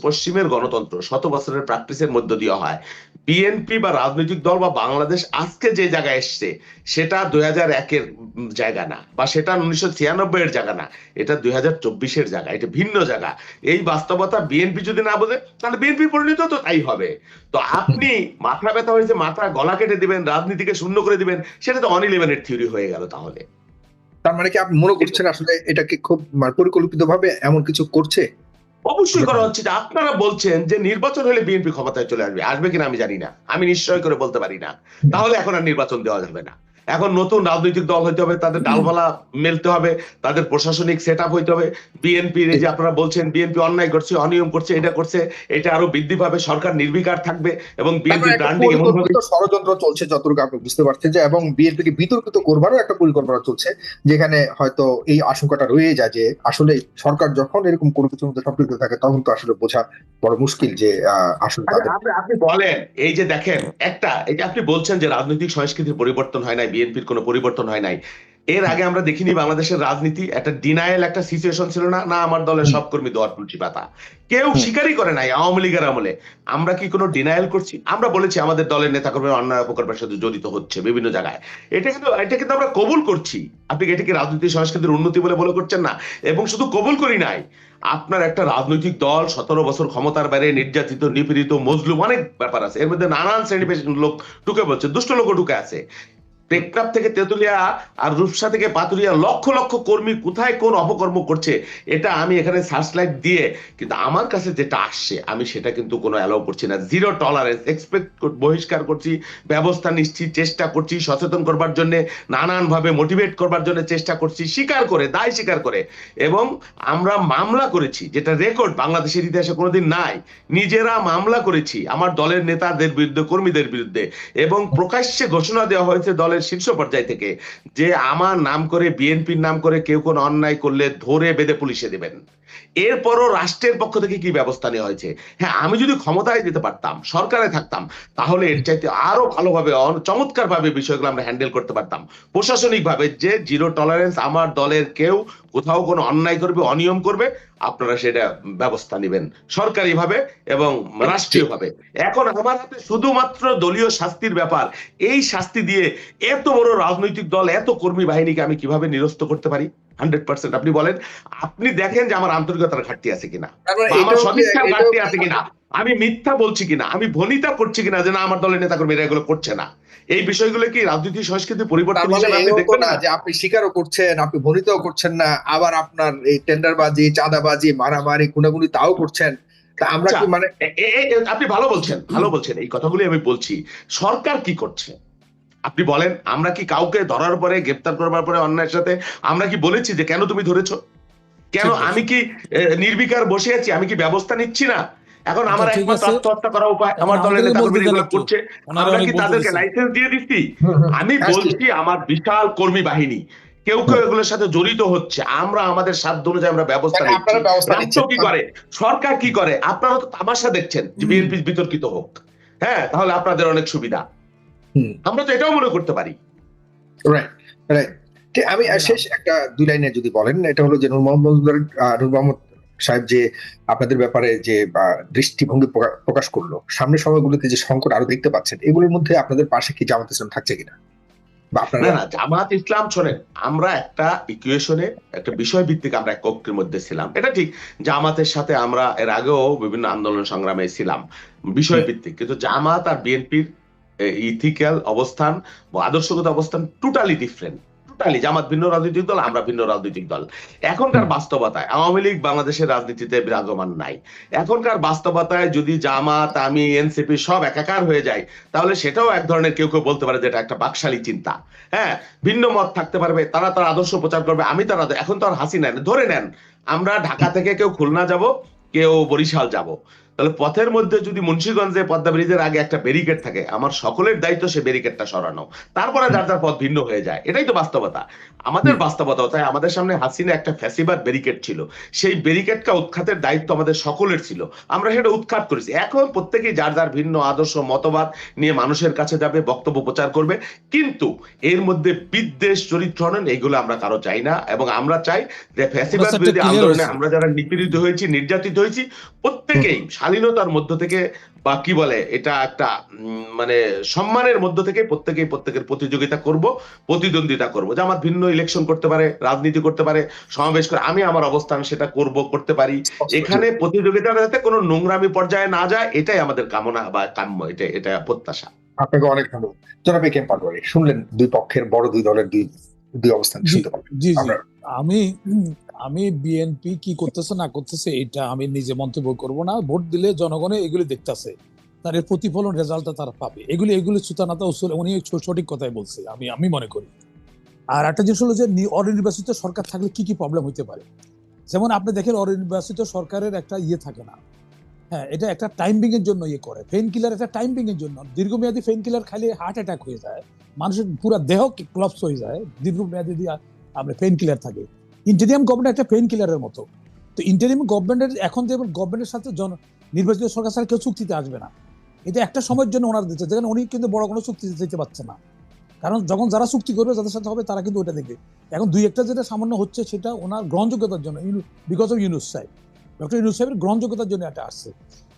পশ্চিমের গণতন্ত্র শত বছরের প্র্যাকটিসের মধ্য দিয়ে হয়। বিএনপি বা রাজনৈতিক দল বা বাংলাদেশ আজকে যে জায়গায় এসছে সেটা 2001-এর জায়গা না, বা সেটা 1996-এর জায়গা না, এটা 2024-এর জায়গা, এটা ভিন্ন জায়গা। এই বাস্তবতা বিএনপি যদি না বোঝে তাহলে বিএনপি পরিণত তো তাই হবে। তো আপনি মাথা ব্যথা হয়েছে, মাথা গলা কেটে দিবেন, রাজনীতিকে শূন্য করে দিবেন, সেটা তো অন-11-এর থিওরি হয়ে গেল। তাহলে তার মানে কি আপনি মনে করছেন আসলে এটাকে খুব পরিকল্পিতভাবে এমন কিছু করছে? অবশ্যই করা হচ্ছে। যে আপনারা বলছেন যে নির্বাচন হলে বিএনপি ক্ষমতায় চলে আসবে, আসবে কিনা আমি জানি না, আমি নিশ্চয় করে বলতে পারি না। তাহলে এখন আর নির্বাচন দেওয়া যাবে না। এখন নতুন রাজনৈতিক দল হইতে হবে, তাদের ডালপালা মেলতে হবে, তাদের প্রশাসনিক সেট আপ হইতে হবে। বিএনপির যে আপনারা বলছেন বিএনপি অন্যায় করছে, অনিয়ম করছে, এটা করছে, এটা আরো বৃদ্ধি পাবে, সরকার নির্বিকার থাকবে এবং বিএনপির ব্র্যান্ডিং এমন ভাবে ষড়যন্ত্র চলছে যতটুকু আপনি বুঝতে পারছেন যে, এবং বিএনপি কে বিতর্কিত করবারও একটা পরিকল্পনা চলছে, যেখানে হয়তো এই আশঙ্কাটা রয়ে যায় যে আসলে সরকার যখন এরকম কোনো কিছুর মধ্যে সম্পৃক্ত থাকে তখন তো আসলে বোঝা বড় মুশকিল যে আসলে আপনি বলেন এই যে দেখেন এই যে আপনি বলছেন যে রাজনৈতিক সংস্কৃতির পরিবর্তন হয় নাই, বিএনপির কোনো পরিবর্তন হয় নাই। এর আগে আমরা দেখিনি বাংলাদেশের রাজনীতি একটা ডিনায়াল একটা সিচুয়েশন ছিল না? না, আমার দলের সব কর্মী দোয়ার তুলসী পাতা, কেউ স্বীকারই করে নাই আওয়ামী লীগের আমলে। আমরা কি কোনো ডিনায়াল করছি? আমরা বলেছি আমাদের দলের নেতাকর্মী অন্যায় অপকর্মের সাথে জড়িত হচ্ছে বিভিন্ন জায়গায়, এটা কিন্তু আমরা কবুল করছি। আপনি এটা কি রাজনৈতিক সংস্কৃতির উন্নতি বলে করছেন না? এবং শুধু কবুল করি নাই, আপনার একটা রাজনৈতিক দল 17 বছর ক্ষমতার বাইরে, নির্যাতিত, নিপীড়িত, মজলুম, অনেক ব্যাপার আছে, এর মধ্যে নানান শ্রেণী পেশার লোক ঢুকে পড়ছে, দুষ্ট লোকও ঢুকে আছে। টেকনাফ থেকে তেতুলিয়া আর রূপসা থেকে পাতুরিয়া লক্ষ লক্ষ কর্মী কোথায় কোন অপকর্ম করছে, এটা আমি এখানে সার্চলাইট দিয়ে, কিন্তু আমার কাছে যেটা আসছে আমি সেটা কিন্তু কোনো অ্যালাউ করছি না। জিরো টলারেন্স, বহিষ্কার করছি, ব্যবস্থা নিচ্ছি, চেষ্টা করছি সচেতন করবার জন্য, নানান ভাবে মোটিভেট করবার জন্য চেষ্টা করছি, স্বীকার করে, দায় স্বীকার করে। এবং আমরা মামলা করেছি, যেটা রেকর্ড বাংলাদেশের ইতিহাসে কোনোদিন নাই। নিজেরা মামলা করেছি আমার দলের নেতাদের বিরুদ্ধে, কর্মীদের বিরুদ্ধে, এবং প্রকাশ্যে ঘোষণা দেওয়া হয়েছে দলের শীর্ষ পর্যায় থেকে যে আমার নাম করে, বিএনপির নাম করে কেউ কোন অন্যায় করলে ধরে বেঁধে পুলিশে দেবেন। এরপরও রাষ্ট্রের পক্ষ থেকে কি ব্যবস্থা নেওয়া হয়েছে? হ্যাঁ, আমি যদি ক্ষমতায় যেতে পারতাম, সরকারে থাকতাম, তাহলে এর চাইতে আরো ভালোভাবে, চমৎকার ভাবে বিষয়গুলো আমরা হ্যান্ডেল করতে পারতাম প্রশাসনিক ভাবে, যে জিরো টলারেন্স, আমার দলের কেউ কোথাও কোনো অন্যায় করবে, অনিয়ম করবে, আপনারা সেটা ব্যবস্থা নেবেন সরকারি ভাবে এবং রাষ্ট্রীয় ভাবে। এখন আমার হাতে শুধুমাত্র দলীয় শাস্তির ব্যাপার। এই শাস্তি দিয়ে এত বড় রাজনৈতিক দল, এত কর্মী বাহিনীকে আমি কিভাবে নিরস্ত করতে পারি? 100% আপনি বলেন, আপনি দেখেন যে আমার আন্তরিকতার ঘাটতি আছে কিনা, আমার সদিচ্ছার ঘাটতি আছে কিনা, আমি মিথ্যা বলছি কিনা, আমি ভনিতা করছি কিনা যে না আমার দলের নেতাকর্মীরা এগুলো করছে না। এই বিষয়গুলো কি রাজনৈতিক সংস্কৃতি পরিবর্তন হিসেবে আপনি দেখবেন না? যে আপনি স্বীকারও করছেন, আপনি ভনিতাও করছেন না, আবার আপনার এই টেন্ডারবাজি, চাঁদাবাজি, মারামারি, খুনাখুনি তাও করছেন। তা আমরা কি মানে আপনি ভালো বলছেন, এই কথাগুলি আমি বলছি। সরকার কি করছে আপনি বলেন? আমরা কি কাউকে ধরার পরে, গ্রেফতার করবার পরে অন্যায়ের সাথে আমরা কি বলেছি যে কেন তুমি ধরেছো? কেন আমি কি নির্বিকার বসে আছি? আমি কি ব্যবস্থা নিচ্ছি না? এখন আমার একমাত্র আত্মহত্যা করা উপায়, আমার দলের নেতাকর্মীরা এগুলো করছে, আমরা কি তাদেরকে লাইসেন্স দিয়ে দিচ্ছি? আমি বলছি আমার বিশাল কর্মী বাহিনী, কেউ এগুলোর সাথে জড়িত হচ্ছে, আমরা আমাদের সাধ্য অনুযায়ী আমরা ব্যবস্থা নিচ্ছি। রাষ্ট্র কি করে, সরকার কি করে? আপনারা তো তামাশা দেখছেন যে বিএনপি বিতর্কিত হোক, হ্যাঁ, তাহলে আপনাদের অনেক সুবিধা। আমরা তো এটাও মনে করতে পারি। আমি শেষ একটা 2 লাইনে যদি বলেন, এটা হলো যে নূর মোহাম্মদ সাহেব যে আপনাদের ব্যাপারে যে দৃষ্টিভঙ্গি প্রকাশ করলো, সামনের সময়গুলোতে যে সংকট আরো দেখতে পাচ্ছেন, এগুলোর মধ্যে আপনাদের পাশে কি জামাত ইসলাম থাকছে কিনা? না, জামাত ইসলাম, শোনেন, আমরা একটা ইকুয়েশনে, একটা বিষয় ভিত্তিক আমরা এক ঐক্যের মধ্যে ছিলাম, এটা ঠিক। জামাতের সাথে আমরা এর আগেও বিভিন্ন আন্দোলন সংগ্রামে ছিলাম বিষয় ভিত্তিক, কিন্তু জামাত আর বিএনপির ইথিক্যাল অবস্থান বা আদর্শগত অবস্থান টোটালি ডিফারেন্ট। টোটালি জামাত ভিন্ন রাজনৈতিক দল, আমরা ভিন্ন রাজনৈতিক দল। এখনকার বাস্তবতায় আওয়ামী লীগ বাংলাদেশের রাজনীতিতে বিরাজমান নাই। এখনকার বাস্তবতায় যদি জামাত, আমি, এনসিপি সব একাকার হয়ে যায়, তাহলে সেটাও এক ধরনের কেউ কেউ বলতে পারে যে এটা একটা বাকশালী চিন্তা। হ্যাঁ, ভিন্ন মত থাকতে পারবে, তারা তার আদর্শ প্রচার করবে, আমি তার এখন তো আর হাসিনা ধরে নেন আমরা ঢাকা থেকে কেউ খুলনা যাব, কেউ বরিশাল যাব, তাহলে পথের মধ্যে যদি মুন্সিগঞ্জে পদ্মা ব্রিজের আগে একটা ব্যারিকেড থাকে, আমার সকলের দায়িত্ব সে ব্যারিকেডটা সরানো, তারপরে যার যার পথ ভিন্ন হয়ে যায়। এটাই তো বাস্তবতা। আমাদের বাস্তবতা তাই আমাদের সামনে হাসিনা একটা ফ্যাসিবাদ ব্যারিকেড ছিল, সেই ব্যারিকেডটা উৎখাতের দায়িত্ব আমাদের সকলের ছিল, আমরা সেটা উৎখাত করেছি। এখন প্রত্যেকেই যার যার ভিন্ন আদর্শ মতবাদ নিয়ে মানুষের কাছে যাবে, বক্তব্য প্রচার করবে, কিন্তু এর মধ্যে বিদ্বেষ, চরিত্রহনন এগুলো আমরা কারো চাই না। এবং আমরা চাই যে ফ্যাসিবাদ বিরোধী আন্দোলনে আমরা যারা নিপীড়িত হয়েছি, নির্যাতিত হয়েছি, প্রত্যেকেই স্বাধীনতার মধ্য থেকে বা কি বলে এটা একটা মানে সম্মানের মধ্য থেকে প্রত্যেকের প্রতিযোগিতা করব, প্রতিদ্বন্দ্বিতা করব। জামাত ভিন্ন ইলেকশন করতে পারে, রাজনীতি করতে পারে, সমাবেশ করে, আমি আমার অবস্থান সেটা করতে পারি। এখানে প্রতিযোগিতাটা যাতে কোনো নোংরামি পর্যায়ে না যায়, এটাই আমাদের কামনা বা কাম্য, এটা প্রত্যাশা। আপনাকে অনেক ধন্যবাদ। জনাব এ কে এম পাটোয়ারি, শুনলেন দুই পক্ষের বড় দুই দলের দুই অবস্থান শুনতে পারলেন। জি জি, আমি বিএনপি কি করতেছে না করতেছে এটা আমি নিজে মন্তব্য করব না। ভোট দিলে জনগণে এগুলি দেখতেছে, তার এর প্রতিফলন রেজাল্টটা তারা পাবে। এগুলি সুতানাতা উনি সঠিক কথাই বলছে আমি মনে করি। আর একটা জিনিস হলো যে অনির্বাচিত সরকার থাকলে কি কি প্রবলেম হইতে পারে। যেমন আপনি দেখেন অনির্বাচিত সরকারের একটা থাকে না, হ্যাঁ, এটা একটা টাইমিং এর জন্য করে। পেইন কিলার একটা টাইমিং এর জন্য, দীর্ঘমেয়াদী পেইন কিলার খাইলে হার্ট অ্যাটাক হয়ে যায়, মানুষের পুরো দেহ ক্লাপস হয়ে যায় দীর্ঘমেয়াদী দিয়ে আপনার পেইন কিলার থাকে। ইন্টারিয়াম গভর্নমেন্ট একটা পেইন কিলারের মতো। তো ইন্টারিয়াম গভর্নমেন্টের এখন যেমন গভর্নমেন্টের সাথে নির্বাচিত সরকার ছাড়া কেউ চুক্তিতে আসবে না। এটা একটা সময়ের জন্য ওনার দিচ্ছে, যেখানে উনি কিন্তু বড় কোনো চুক্তি দিতে পারছে না। কারণ যখন যারা চুক্তি করবে, যাদের সাথে হবে, তারা কিন্তু ওটা দেখবে। এখন দুই একটা যেটা সামান্য হচ্ছে, সেটা ওনার গ্রহণযোগ্যতার জন্য, বিকজ অফ ইউনুস সাহেব, ডক্টর ইউনুস সাহেবের গ্রহণযোগ্যতার জন্য এটা আসছে।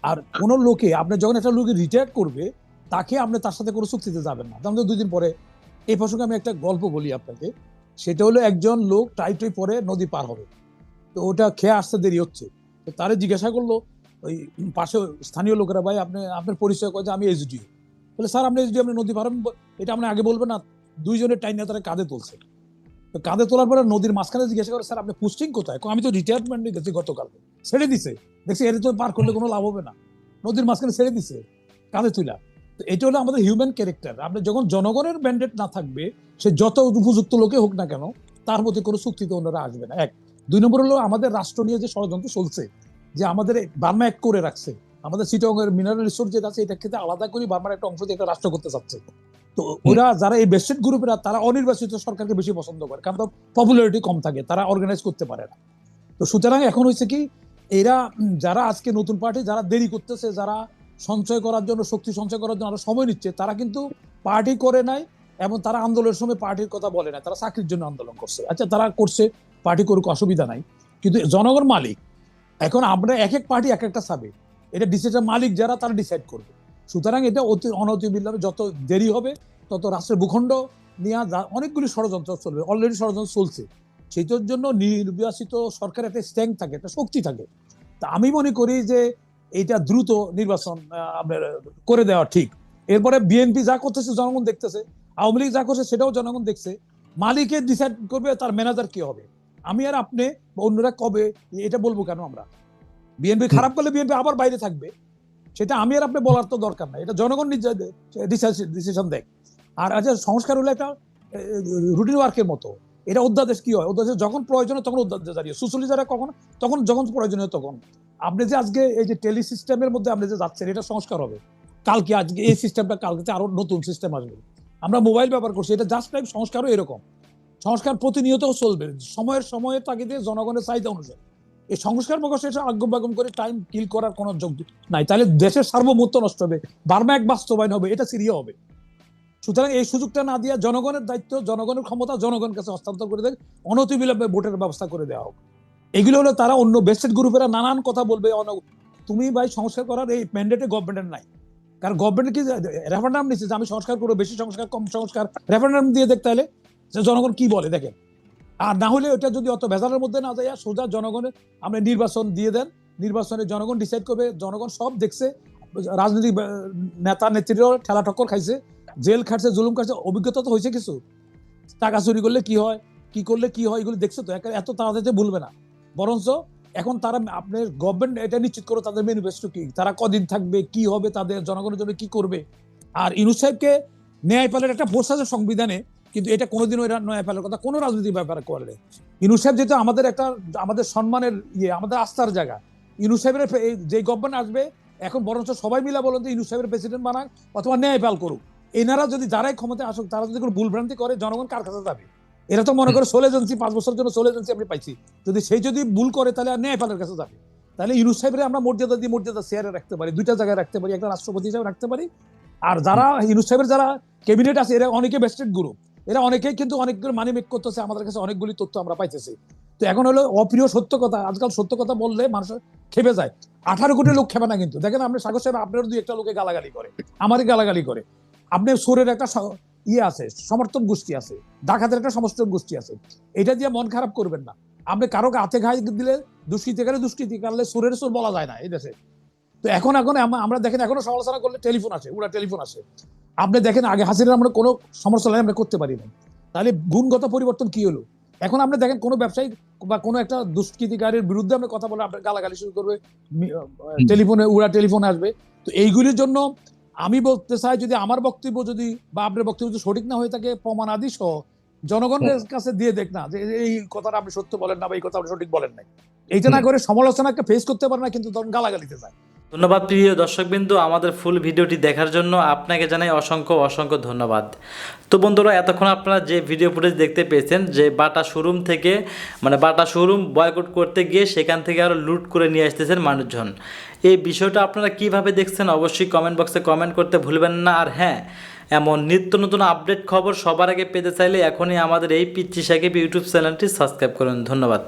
আর কোন লোকে আপনি যখন একটা লোকে রিটায়ার করবে, তাকে আপনি তার সাথে কোনো চুক্তিতে যাবেন না। যেমন 2 দিন পরে এই প্রসঙ্গে আমি একটা গল্প বলি আপনাকে। সেটা হলো একজন লোক টাই পরে নদী পার হবে, তো ওটা খেয়ে আসতে দেরি হচ্ছে, তো তারে জিজ্ঞাসা করলো ওই পাশে স্থানীয় লোকেরা, ভাই আপনার পরিচয় কয় যে আমি এসডিও। বলে স্যার আপনি এসডিও, আপনি নদী পার হবেন, এটা আপনি আগে বলবেন না। দুইজনের টাইম নিয়ে তারা কাঁধে তুলছে, তো কাঁধে তোলার পরে নদীর মাঝখানে জিজ্ঞাসা করে, স্যার আপনি পোস্টিং কোথায়? আমি তো রিটায়ারমেন্ট নিয়ে গেছি গতকাল। ছেড়ে দিছে, দেখছি এটা তো পার করলে কোনো লাভ হবে না, নদীর মাঝখানে ছেড়ে দিছে কাঁধে তুলা। তো এটা হলো আমাদের হিউম্যান ক্যারেক্টার। আপনি যখন জনগণের ম্যান্ডেট না থাকবে, সে যত উপযুক্ত লোকে হোক না কেন, তার মধ্যে কোনো চুক্তিতে ওনারা আসবে না। 2 নম্বর হলো আমাদের রাষ্ট্র নিয়ে যে ষড়যন্ত্র চলছে, যে আমাদের বার্মা এক করে রাখছে, আমাদের চিটাগংয়ের মিনারেল রিসোর্স যেটা আছে, এটা ক্ষেত্রে আলাদা করে বার্মার একটা অংশ দিয়ে একটা রাষ্ট্র করতে চাচ্ছে। তো ওরা যারা এই বেস্টেড গ্রুপেরা, তারা অনির্বাচিত সরকারকে বেশি পছন্দ করে, কারণ পপুলারিটি কম থাকে, তারা অর্গানাইজ করতে পারে না। তো সুতরাং এখন হয়েছে কি, এরা যারা আজকে নতুন পার্টি যারা দেরি করতেছে, যারা সঞ্চয় করার জন্য, শক্তি সঞ্চয় করার জন্য আরো সময় নিচ্ছে, তারা কিন্তু পার্টি করে নাই, এবং তারা আন্দোলনের সময় পার্টির কথা বলে না, তারা চাকরির জন্য আন্দোলন করছে। আচ্ছা, তারা করছে, পার্টি করুক, অসুবিধা নাই, কিন্তু জনগণ মালিক। এখন আমরা এক পার্টি এক একটা চাবে, এটা ডিসিশন মালিক যারা, তারা ডিসাইড করবে। সুতরাং এটা অনতিবিলম্বে যত দেরি হবে, তত রাষ্ট্রের ভূখণ্ড নিয়ে অনেকগুলি ষড়যন্ত্র চলবে, অলরেডি ষড়যন্ত্র চলছে। সেইটার জন্য নির্বাচিত সরকার একটা স্ট্রেংথ থাকে, একটা শক্তি থাকে। তা আমি মনে করি যে এটা দ্রুত নির্বাচন আপনার করে দেওয়া ঠিক। এরপরে বিএনপি যা করতেছে জনগণ দেখতেছে, আওয়ামী লীগ যা করছে সেটাও জনগণ দেখছে। মালিকের ডিসাইড করবে তার ম্যানেজার কি হবে। আমি আর আপনি অন্যরা কবে এটা বলবো কেন? আমরা বিএনপি খারাপ করলে বিএনপি আবার বাইরে থাকবে, সেটা আমি আর আপনি বলার তো দরকার নাই, এটা জনগণ ডিসিশন দেয়। আর আচ্ছা, সংস্কার হলো একটা রুটিন ওয়ার্কের মতো। এটা অধ্যাদেশ কি হয়, অধ্যাদেশ যখন প্রয়োজন হয় তখন অধ্যাদেশ দাঁড়িয়ে, সুশলিজারা কখন, তখন যখন প্রয়োজন হয় তখন। আপনি যে আজকে এই যে টেলি সিস্টেমের মধ্যে আপনি যে যাচ্ছেন, এটা সংস্কার হবে কালকে, আজকে এই সিস্টেমটা কালকে আরো নতুন সিস্টেম আসবে। আমরা মোবাইল ব্যবহার করছি, এটা জাস্ট টাইপ সংস্কারও এরকম। সংস্কার প্রতিনিয়ত চলবে, সময়ের তাগিদে, জনগণের চাহিদা অনুযায়ী। এই সংস্কার প্রকাশে আগম বাগম করে টাইম কিল করার কোনো যোগ নাই, তাহলে দেশের সার্বভৌমত্ব নষ্ট হবে, বার্মা এক বাস্তবায়ন হবে, এটা সিরিয়া হবে। সুতরাং এই সুযোগটা না দিয়ে জনগণের দায়িত্ব, জনগণের ক্ষমতা জনগণের কাছে হস্তান্তর করে দেয়, অনতিবিলম্বে ভোটের ব্যবস্থা করে দেওয়া হোক। এগুলো হলো তারা অন্য বেস্টেড গ্রুপেরা নানান কথা বলবে, তুমি ভাই সংস্কার করার এই ম্যান্ডেটে গভর্নমেন্টের নাই। কারণ গভর্নমেন্ট কি রেফারেন্ডাম নিচ্ছে যে আমি সংস্কার করবো, বেশি সংস্কার, কম সংস্কার, রেফারেন্ডাম দিয়ে দেখতে হলে জনগণ কি বলে দেখেন। আর না হলে ওটা যদি অত ভেজালের মধ্যে না যায়, সোজা জনগণের আপনি নির্বাচন দিয়ে দেন, নির্বাচনে জনগণ ডিসাইড করবে। জনগণ সব দেখছে, রাজনৈতিক নেতা নেত্রীরাও ঠেলা ঠক্কর খাইছে, জেল খাটছে, জুলুম খাটছে, অভিজ্ঞতা তো হয়েছে কিছু। টাকা চুরি করলে কি হয়, কি করলে কি হয়, এগুলো দেখছো তো, এত তাড়াতাড়ি ভুলবে না। বরঞ্চ এখন তারা, আপনার গভর্নমেন্ট এটা নিশ্চিত করো তাদের ম্যানিফেস্টো কি, তারা কদিন থাকবে, কি হবে, তাদের জনগণের জন্য কি করবে। আর ইউনূস সাহেবকে ন্যায়পালের একটা ফোর্স আছে সংবিধানে, কিন্তু এটা কোনোদিনও এরা ন্যায়পালের কথা কোনো রাজনৈতিক ব্যাপারে করে। ইউনূস সাহেব যেহেতু আমাদের একটা, আমাদের সম্মানের আমাদের আস্থার জায়গা। ইউনূস সাহেবের যে গভর্নমেন্ট আসবে এখন বরঞ্চ সবাই মিলে বলেন যে ইউনূস সাহেবের প্রেসিডেন্ট বানাক অথবা ন্যায়পাল করুক। এনারা যদি যারাই ক্ষমতায় আসুক, তারা যদি কোনো ভুলভ্রান্তি করে, জনগণ কার কাছে যাবে? এরা তো মনে করে সোল এজেন্সি, 5 বছরের জন্য সোল এজেন্সি আমি পাইছি, যদি ভুল করে তাহলে আর ন্যায়পালের কাছে যাবে। তাহলে ইউনূস সাহেবের আমরা মর্যাদা দিয়ে মর্যাদা শেয়ারে রাখতে পারি, দুইটা জায়গায় রাখতে পারি, একটা রাষ্ট্রপতি হিসেবে রাখতে পারি। আর যারা ইউনূস সাহেবের যারা ক্যাবিনেট আছে, এরা অনেকে বেস্টেড গ্রুপ, এরা অনেকেই কিন্তু অনেকগুলো মানি মেক করতেছে, আমাদের কাছে অনেকগুলি তথ্য আমরা পাইতেছি। তো এখন হলো অপ্রিয় সত্য কথা, আজকাল সত্য কথা বললে মানুষ খেপে যায়। 18 কোটি লোক খেপে না কিন্তু। দেখেন আপনি সাগর সাহেব, আপনার 2-1টা লোকে গালাগালি করে, আমারই গালাগালি করে। আপনি সোরের একটা আছে, সমর্থক গোষ্ঠী আছে, ডাকাতের একটা সমর্থক গোষ্ঠী আছে, এটা দিয়ে মন খারাপ করবেন না। আপনি কারো হাতে ঘাই দিলে, দুষ্কৃতি করলে সুরের সুর বলা যায় না এই দেশে। তো এখন আমরা দেখেন এখনো সমালোচনা করলে টেলিফোন আসে, উড়া টেলিফোন আসে। আপনি দেখেন আগে হাসিনার আমরা কোনো সমালোচনা আমরা করতে পারি না, তাহলে গুণগত পরিবর্তন কি হলো? এখন আপনি দেখেন কোনো ব্যবসায়ী বা কোনো একটা দুষ্কৃতিকারীর বিরুদ্ধে আপনি কথা বলে আপনার গালাগালি শুরু করবে, টেলিফোনে উড়া টেলিফোন আসবে। তো এইগুলির জন্য আমি বলতে চাই, যদি আমার বক্তব্য যদি বা আপনার বক্তব্য যদি সঠিক না হয়ে থাকে, প্রমাণ আদি সহ জনগণের কাছে দিয়ে দেখ না যে এই কথাটা আপনি সত্য বলেন না বা এই কথা আপনি সঠিক বলেন নাই। এইটা না করে সমালোচনাকে ফেস করতে পারে না, কিন্তু তখন গালাগালিতে যায়। ধন্যবাদ প্রিয় দর্শকবিন্দু, আমাদের ফুল ভিডিওটি দেখার জন্য আপনাকে জানাই অসংখ্য অসংখ্য ধন্যবাদ। তো বন্ধুরা, এতক্ষণ আপনারা যে ভিডিও ফুটেজ দেখতে পেয়েছেন, যে বাটা শোরুম থেকে, মানে বাটা শোরুম বয়কট করতে গিয়ে সেখান থেকে আরও লুট করে নিয়ে আসতেছেন মানুষজন, এই বিষয়টা আপনারা কিভাবে দেখছেন অবশ্যই কমেন্ট বক্সে কমেন্ট করতে ভুলবেন না। আর হ্যাঁ, এমন নিত্য নতুন আপডেট খবর সবার আগে পেতে চাইলে এখনই আমাদের এই পিচ্চি সাকিব ইউটিউব চ্যানেলটি সাবস্ক্রাইব করুন। ধন্যবাদ।